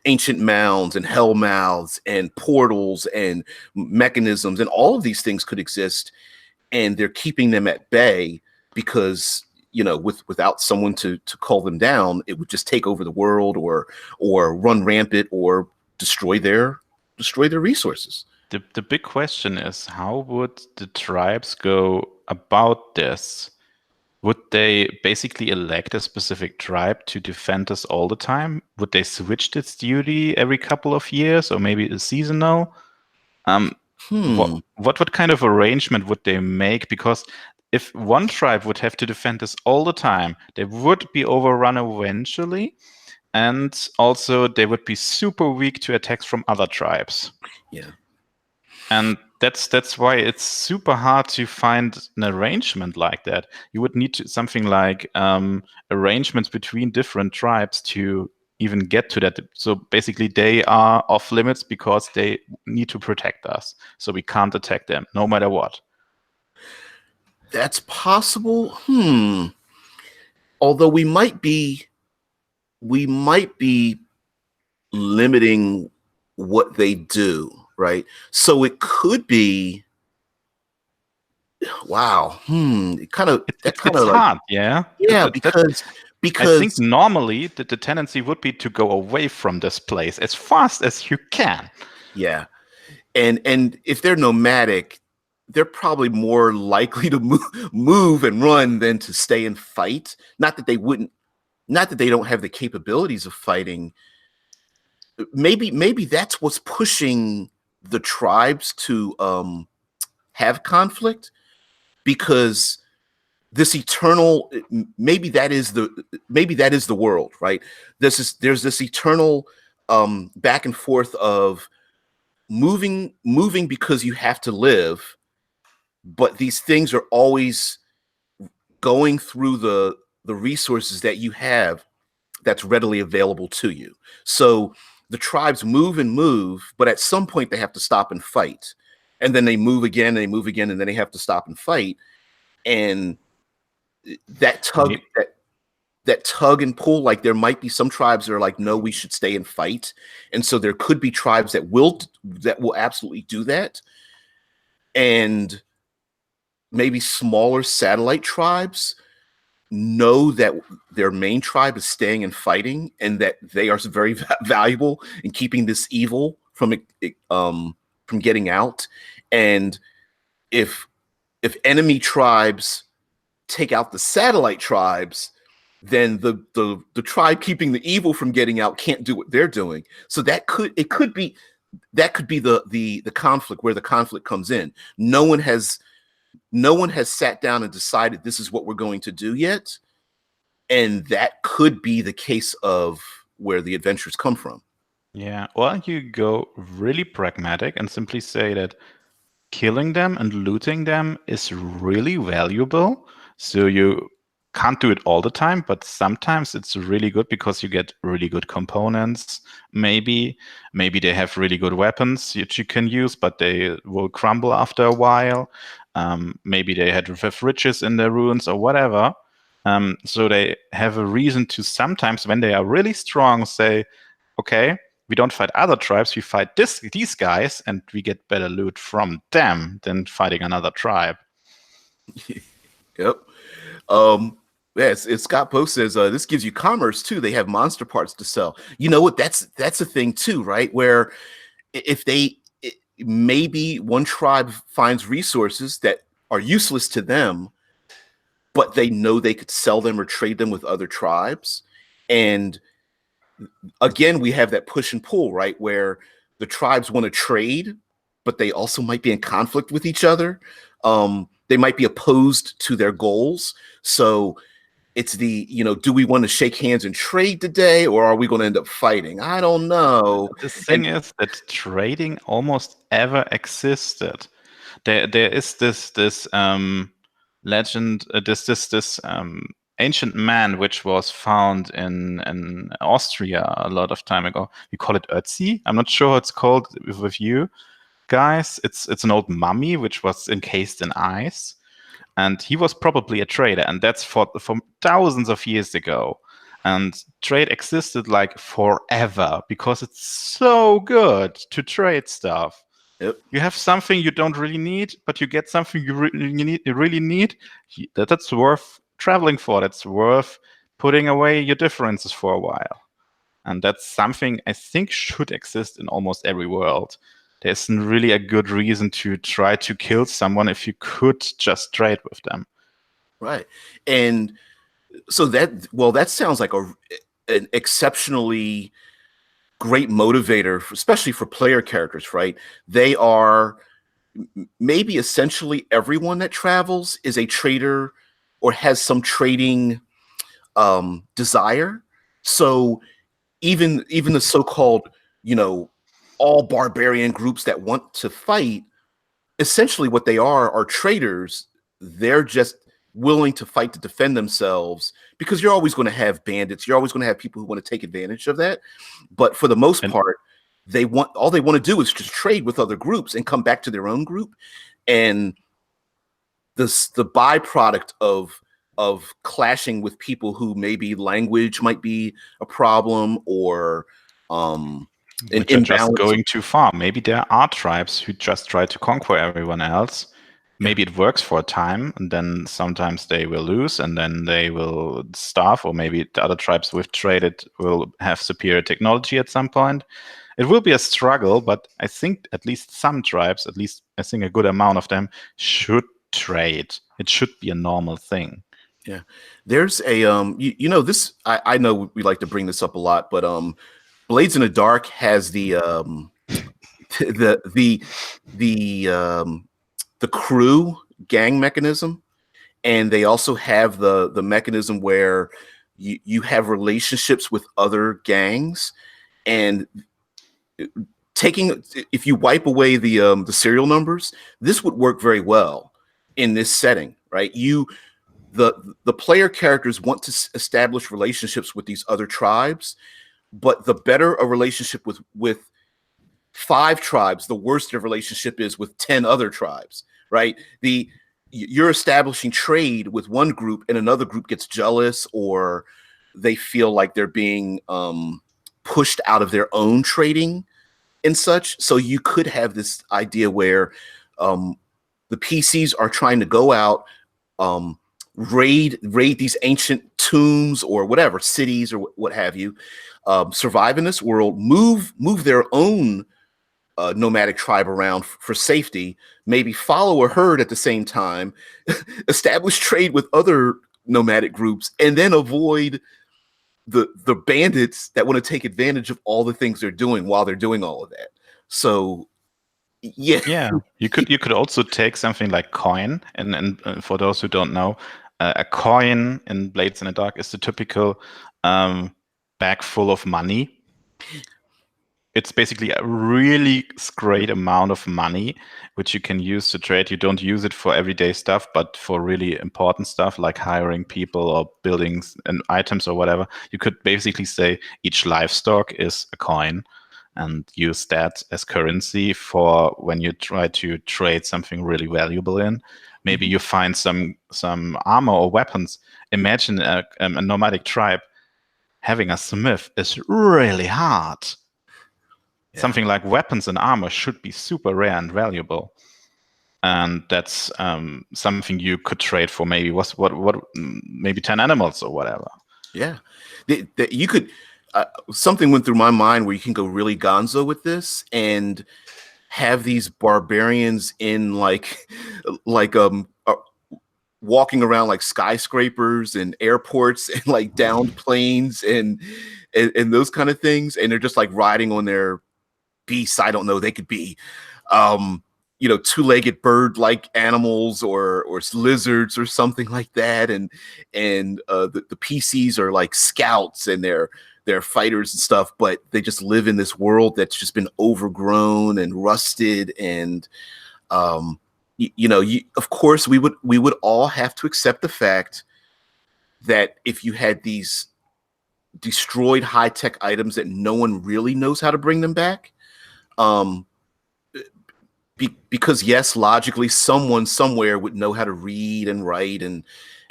ancient mounds and hell mouths and portals and mechanisms, and all of these things could exist, and they're keeping them at bay because without someone to cull them down, it would just take over the world or run rampant or destroy their resources. the big question is, how would the tribes go about this? Would they basically elect a specific tribe to defend us all the time? Would they switch its duty every couple of years, or maybe a seasonal? What kind of arrangement would they make? Because if one tribe would have to defend us all the time, they would be overrun eventually, and also they would be super weak to attacks from other tribes. Yeah. And that's why it's super hard to find an arrangement like that. You would need something like arrangements between different tribes to even get to that. So basically, they are off limits because they need to protect us. So we can't attack them, no matter what. That's possible. Although we might be limiting what they do, right? So it could be. Wow. It's hard, yeah. Yeah, because I think normally the tendency would be to go away from this place as fast as you can. Yeah. And if they're nomadic, they're probably more likely to move and run than to stay and fight. Not that they don't have the capabilities of fighting. Maybe that's what's pushing the tribes to have conflict, because this eternal, maybe that is the world, right? There's this eternal back and forth of moving because you have to live, but these things are always going through the resources that you have that's readily available to you. So the tribes move and move, but at some point they have to stop and fight, and then they move again, and they move again, and then they have to stop and fight. And that tug and pull, like there might be some tribes that are like, no, we should stay and fight. And so there could be tribes that will absolutely do that. And maybe smaller satellite tribes know that their main tribe is staying and fighting, and that they are very valuable in keeping this evil from getting out. And if enemy tribes take out the satellite tribes, then the tribe keeping the evil from getting out can't do what they're doing. So that could be the conflict, where the conflict comes in. No one has sat down and decided this is what we're going to do yet, and that could be the case of where the adventures come from. Yeah, or you go really pragmatic and simply say that killing them and looting them is really valuable. So you can't do it all the time, but sometimes it's really good because you get really good components. Maybe they have really good weapons that you can use, but they will crumble after a while. Maybe they have riches in their ruins or whatever. So they have a reason to sometimes, when they are really strong, say, okay, we don't fight other tribes, we fight these guys, and we get better loot from them than fighting another tribe. Yep. Yes, Scott Post says this gives you commerce too. They have monster parts to sell. You know what? That's a thing too, right? Where if maybe one tribe finds resources that are useless to them, but they know they could sell them or trade them with other tribes. And again, we have that push and pull, right? Where the tribes want to trade, but they also might be in conflict with each other. They might be opposed to their goals. So it's do we want to shake hands and trade today, or are we going to end up fighting? I don't know. The thing is that trading almost ever existed. There is this legend, this ancient man which was found in Austria a lot of time ago. We call it Ötzi. I'm not sure how it's called with you guys. It's an old mummy which was encased in ice. And he was probably a trader, and that's from thousands of years ago. And trade existed like forever because it's so good to trade stuff. Yep. You have something you don't really need, but you get something you really need. That's worth traveling for. That's worth putting away your differences for a while. And that's something I think should exist in almost every world. There isn't really a good reason to try to kill someone if you could just trade with them. Right. And so that sounds like an exceptionally great motivator, especially for player characters, right? They are maybe essentially everyone that travels is a trader or has some trading desire. So even the so-called, all barbarian groups that want to fight, essentially what they are traders. They're just willing to fight to defend themselves, because you're always going to have bandits. You're always going to have people who want to take advantage of that. But for the most part, all they want to do is just trade with other groups and come back to their own group. And the byproduct of clashing with people who maybe language might be a problem, or which are just going too far. Maybe there are tribes who just try to conquer everyone else. Maybe it works for a time, and then sometimes they will lose, and then they will starve, or maybe the other tribes we've traded will have superior technology at some point. It will be a struggle, but I think at least some tribes, at least I think a good amount of them, should trade. It should be a normal thing. Yeah. There's a this I know we like to bring this up a lot, but Blades in the Dark has the the crew gang mechanism, and they also have the mechanism where you have relationships with other gangs, and if you wipe away the serial numbers, this would work very well in this setting, right? The player characters want to establish relationships with these other tribes, but the better a relationship with 5 tribes, the worse their relationship is with 10 other tribes, right? You're establishing trade with one group, and another group gets jealous, or they feel like they're being pushed out of their own trading and such. So you could have this idea where the PCs are trying to go out, raid these ancient tombs or whatever, cities or what have you, survive in this world, move their own nomadic tribe around for safety, maybe follow a herd at the same time, establish trade with other nomadic groups, and then avoid the bandits that want to take advantage of all the things they're doing while they're doing all of that. So yeah, you could also take something like coin, and for those who don't know, a coin in Blades in the Dark is the typical bag full of money. It's basically a really great amount of money which you can use to trade. You don't use it for everyday stuff, but for really important stuff like hiring people or buildings and items or whatever. You could basically say each livestock is a coin, and use that as currency for when you try to trade something really valuable in. maybe you find some armor or weapons. Imagine a nomadic tribe having a smith is really hard. Yeah. Something like weapons and armor should be super rare and valuable. And that's something you could trade for maybe maybe 10 animals or whatever. Yeah, you could. Something went through my mind where you can go really gonzo with this and have these barbarians in like walking around like skyscrapers and airports and like downed planes and those kind of things, and they're just like riding on their beasts. I don't know. They could be two-legged bird-like animals or lizards or something like that, and the PCs are like scouts and they're fighters and stuff, but they just live in this world that's just been overgrown and rusted. And of course we would all have to accept the fact that if you had these destroyed high-tech items that no one really knows how to bring them back, because yes, logically someone somewhere would know how to read and write and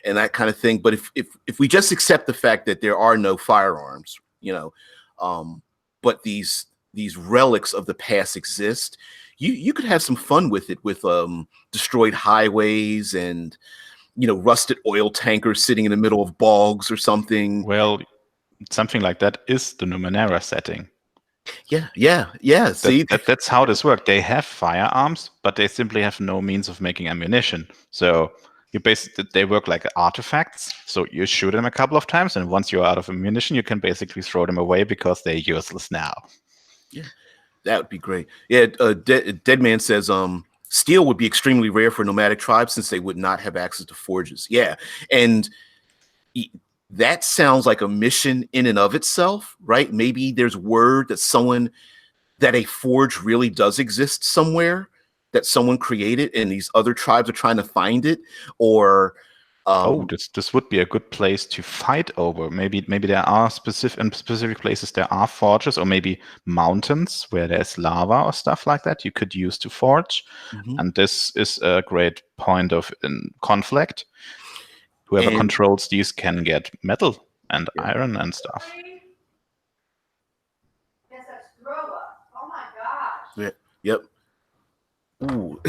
that kind of thing. But if we just accept the fact that there are no firearms, but these relics of the past exist, you could have some fun with it, with destroyed highways and rusted oil tankers sitting in the middle of bogs or something. Well, something like that is the Numenera setting. Yeah. See, that's how this works. They have firearms, but they simply have no means of making ammunition. So they work like artifacts. So you shoot them a couple of times, and once you're out of ammunition, you can basically throw them away because they're useless now. Yeah, that would be great. Yeah, Deadman says steel would be extremely rare for nomadic tribes since they would not have access to forges. Yeah, and that sounds like a mission in and of itself, right? Maybe there's word that a forge really does exist somewhere, that someone created, and these other tribes are trying to find it. Or this would be a good place to fight over. Maybe there are specific places there are forges, or maybe mountains where there's lava or stuff like that you could use to forge. And this is a great point of conflict. Whoever controls these can get metal and iron and stuff. Oh my gosh. Yep. Ooh.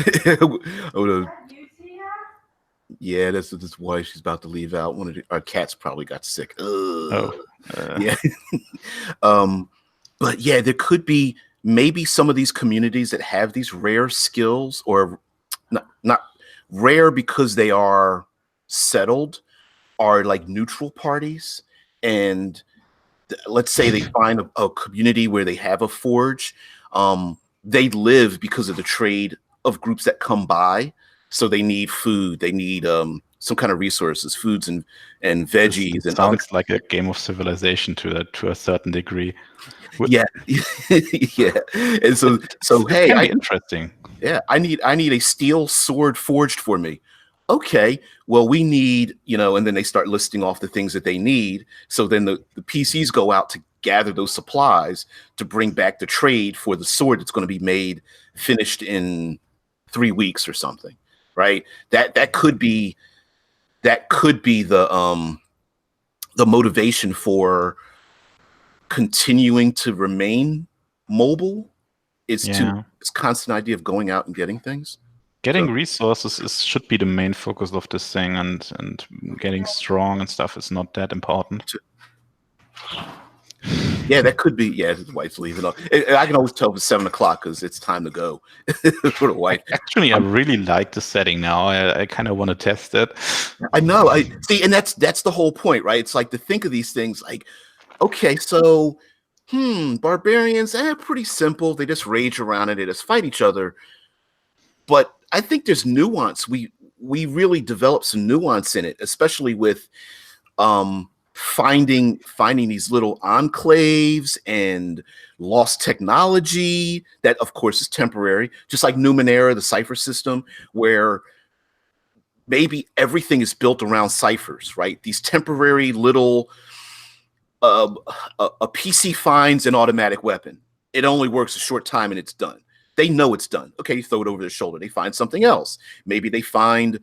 Yeah, that's why she's about to leave out. Our cats probably got sick. Yeah. But yeah, there could be maybe some of these communities that have these rare skills, or not rare because they are settled, are like neutral parties. And let's say they find a community where they have a forge. They live because of the trade of groups that come by. So they need food. They need some kind of resources, foods and veggies. It sounds like a game of Civilization to a certain degree. Yeah, yeah. And so hey, interesting. Yeah, I need a steel sword forged for me. Okay, well, we need, and then they start listing off the things that they need. So then the PCs go out to gather those supplies to bring back the trade for the sword that's going to be made, finished in 3 weeks or something, right? That could be the motivation for continuing to remain mobile. Is this constant idea of going out and getting things. Getting resources should be the main focus of this thing, and getting strong and stuff is not that important. Yeah, that could be. Yeah, his wife's leaving. I can always tell if it's 7 o'clock because it's time to go for the wife. Actually, I really like the setting now. I kind of want to test it. I know. I see, and that's the whole point, right? It's like to think of these things like, okay, so barbarians, pretty simple. They just rage around and they just fight each other. But I think there's nuance. We really develop some nuance in it, especially with finding these little enclaves and lost technology that, of course, is temporary. Just like Numenera, the cipher system, where maybe everything is built around ciphers, right? These temporary little a PC finds an automatic weapon. It only works a short time and it's done. They know it's done. Okay, you throw it over their shoulder. They find something else. Maybe they find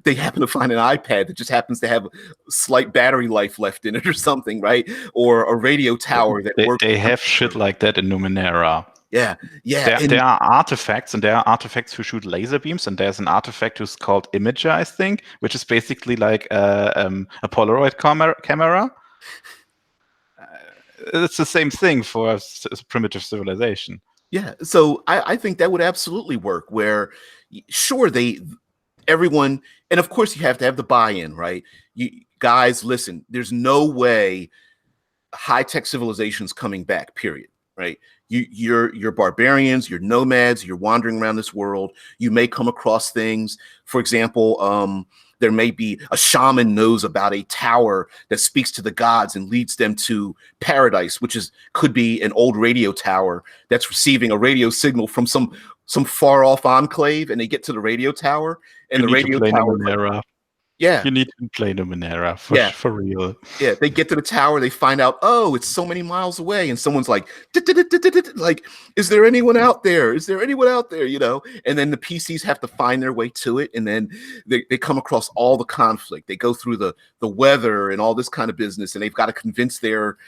they happen to find an iPad that just happens to have slight battery life left in it or something, right? Or a radio tower that works. They have shit like that in Numenera. Yeah, yeah. There are artifacts, and there are artifacts who shoot laser beams, and there's an artifact who's called Imager, I think, which is basically like a Polaroid camera. It's the same thing for a primitive civilization. Yeah, so I think that would absolutely work. Where, sure, everyone, and of course you have to have the buy-in, right? You guys, listen. There's no way high-tech civilization's coming back. Period. Right? You're barbarians. You're nomads. You're wandering around this world. You may come across things. For example, there may be a shaman knows about a tower that speaks to the gods and leads them to paradise, which could be an old radio tower that's receiving a radio signal from some far off enclave, and they get to the radio tower, and the radio tower. Yeah, you need to play Numenera for real. Yeah, they get to the tower, they find out, oh, it's so many miles away, and someone's like, like, is there anyone out there? Is there anyone out there? You know, and then the PCs have to find their way to it, and then they come across all the conflict. They go through the weather and all this kind of business, and they've got to convince their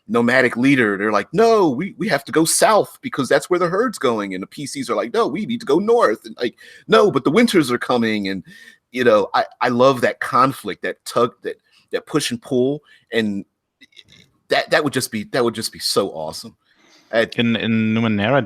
nomadic leader. They're like, no, we have to go south because that's where the herd's going, and the PCs are like, no, we need to go north, and like, no, but the winters are coming, and you know, I love that conflict, that tug, that push and pull, and that would just be so awesome. In Numenera,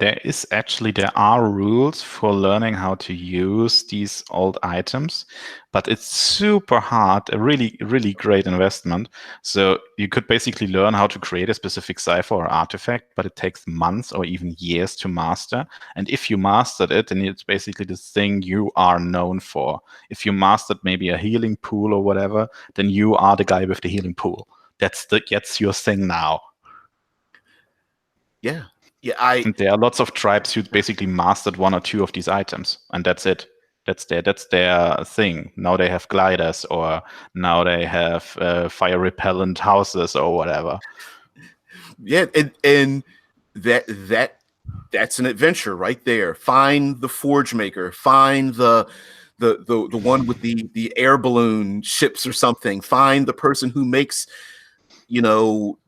there are rules for learning how to use these old items, but it's super hard, a really, really great investment. So you could basically learn how to create a specific cipher or artifact, but it takes months or even years to master. And if you mastered it, then it's basically the thing you are known for. If you mastered maybe a healing pool or whatever, then you are the guy with the healing pool. That's your thing now. Yeah. And there are lots of tribes who basically mastered one or two of these items, and that's it. That's their thing. Now they have gliders, or now they have fire repellent houses or whatever. Yeah, and that's an adventure right there. Find the forge maker. Find the one with the air balloon ships or something. Find the person who makes, you know,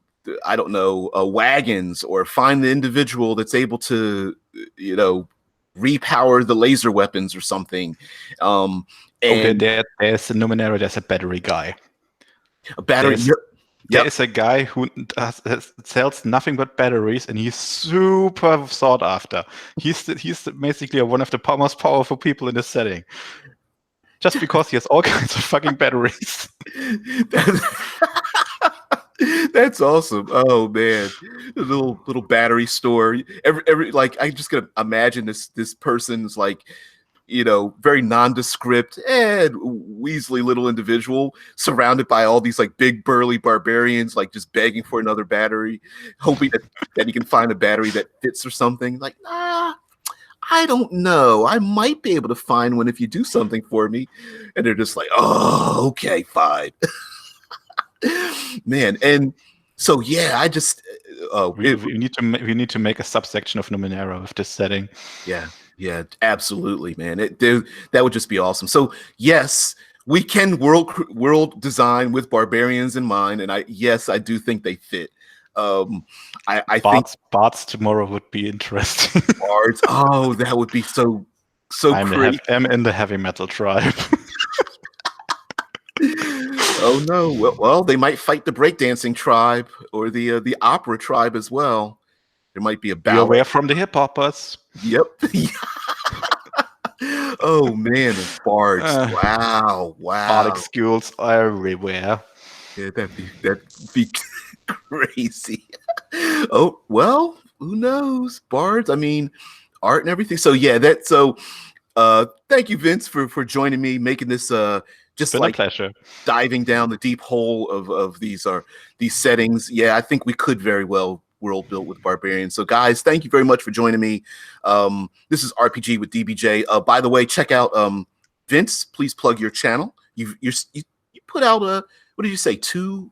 I don't know, wagons, or find the individual that's able to, you know, repower the laser weapons or something. And there's a Numenera, there's a battery guy. A battery. There is a guy who sells nothing but batteries, and he's super sought after. He's basically one of the most powerful people in the setting. Just because he has all kinds of fucking batteries. That's awesome. Oh man, the little battery store. Every like, I just gonna imagine this person's like, you know, very nondescript and weaselly little individual surrounded by all these like big burly barbarians, like just begging for another battery, hoping that he can find a battery that fits or something. Like, nah, I don't know. I might be able to find one if you do something for me. And they're just like, oh, okay, fine. Man, and so yeah, I just we need to make a subsection of Numenera with this setting. Yeah, absolutely, man. That would just be awesome. So yes, we can world design with barbarians in mind, and I do think they fit. I think Bards tomorrow would be interesting. Bards, oh, that would be so crazy. I'm in the heavy metal tribe. Oh no! Well, they might fight the breakdancing tribe or the opera tribe as well. There might be a battle. Be aware from the hip hoppers. Yep. Oh man, and bards! Wow. Bardic skills everywhere. Yeah, that'd be crazy. Oh well, who knows? Bards. I mean, art and everything. So yeah, thank you, Vince, for joining me, making this just been like a pleasure. Diving down the deep hole of these settings. Yeah, I think we could very well world built with Barbarian. So guys, thank you very much for joining me. This is RPG with DBJ. By the way, check out Vince, please plug your channel. You put out what did you say, two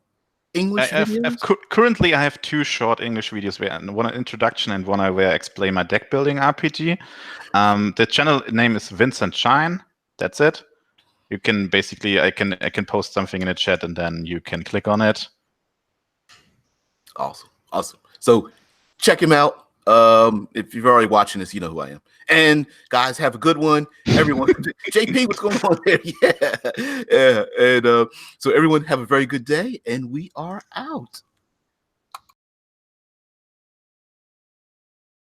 English videos? Currently, I have 2 short English videos, one an introduction and one where I explain my deck building RPG. The channel name is Vincent Shine. That's it. You can basically, I can post something in the chat and then you can click on it. Awesome. So check him out. If you're already watching this, you know who I am. And guys, have a good one. Everyone, JP, what's going on there? Yeah. And so everyone have a very good day, and we are out.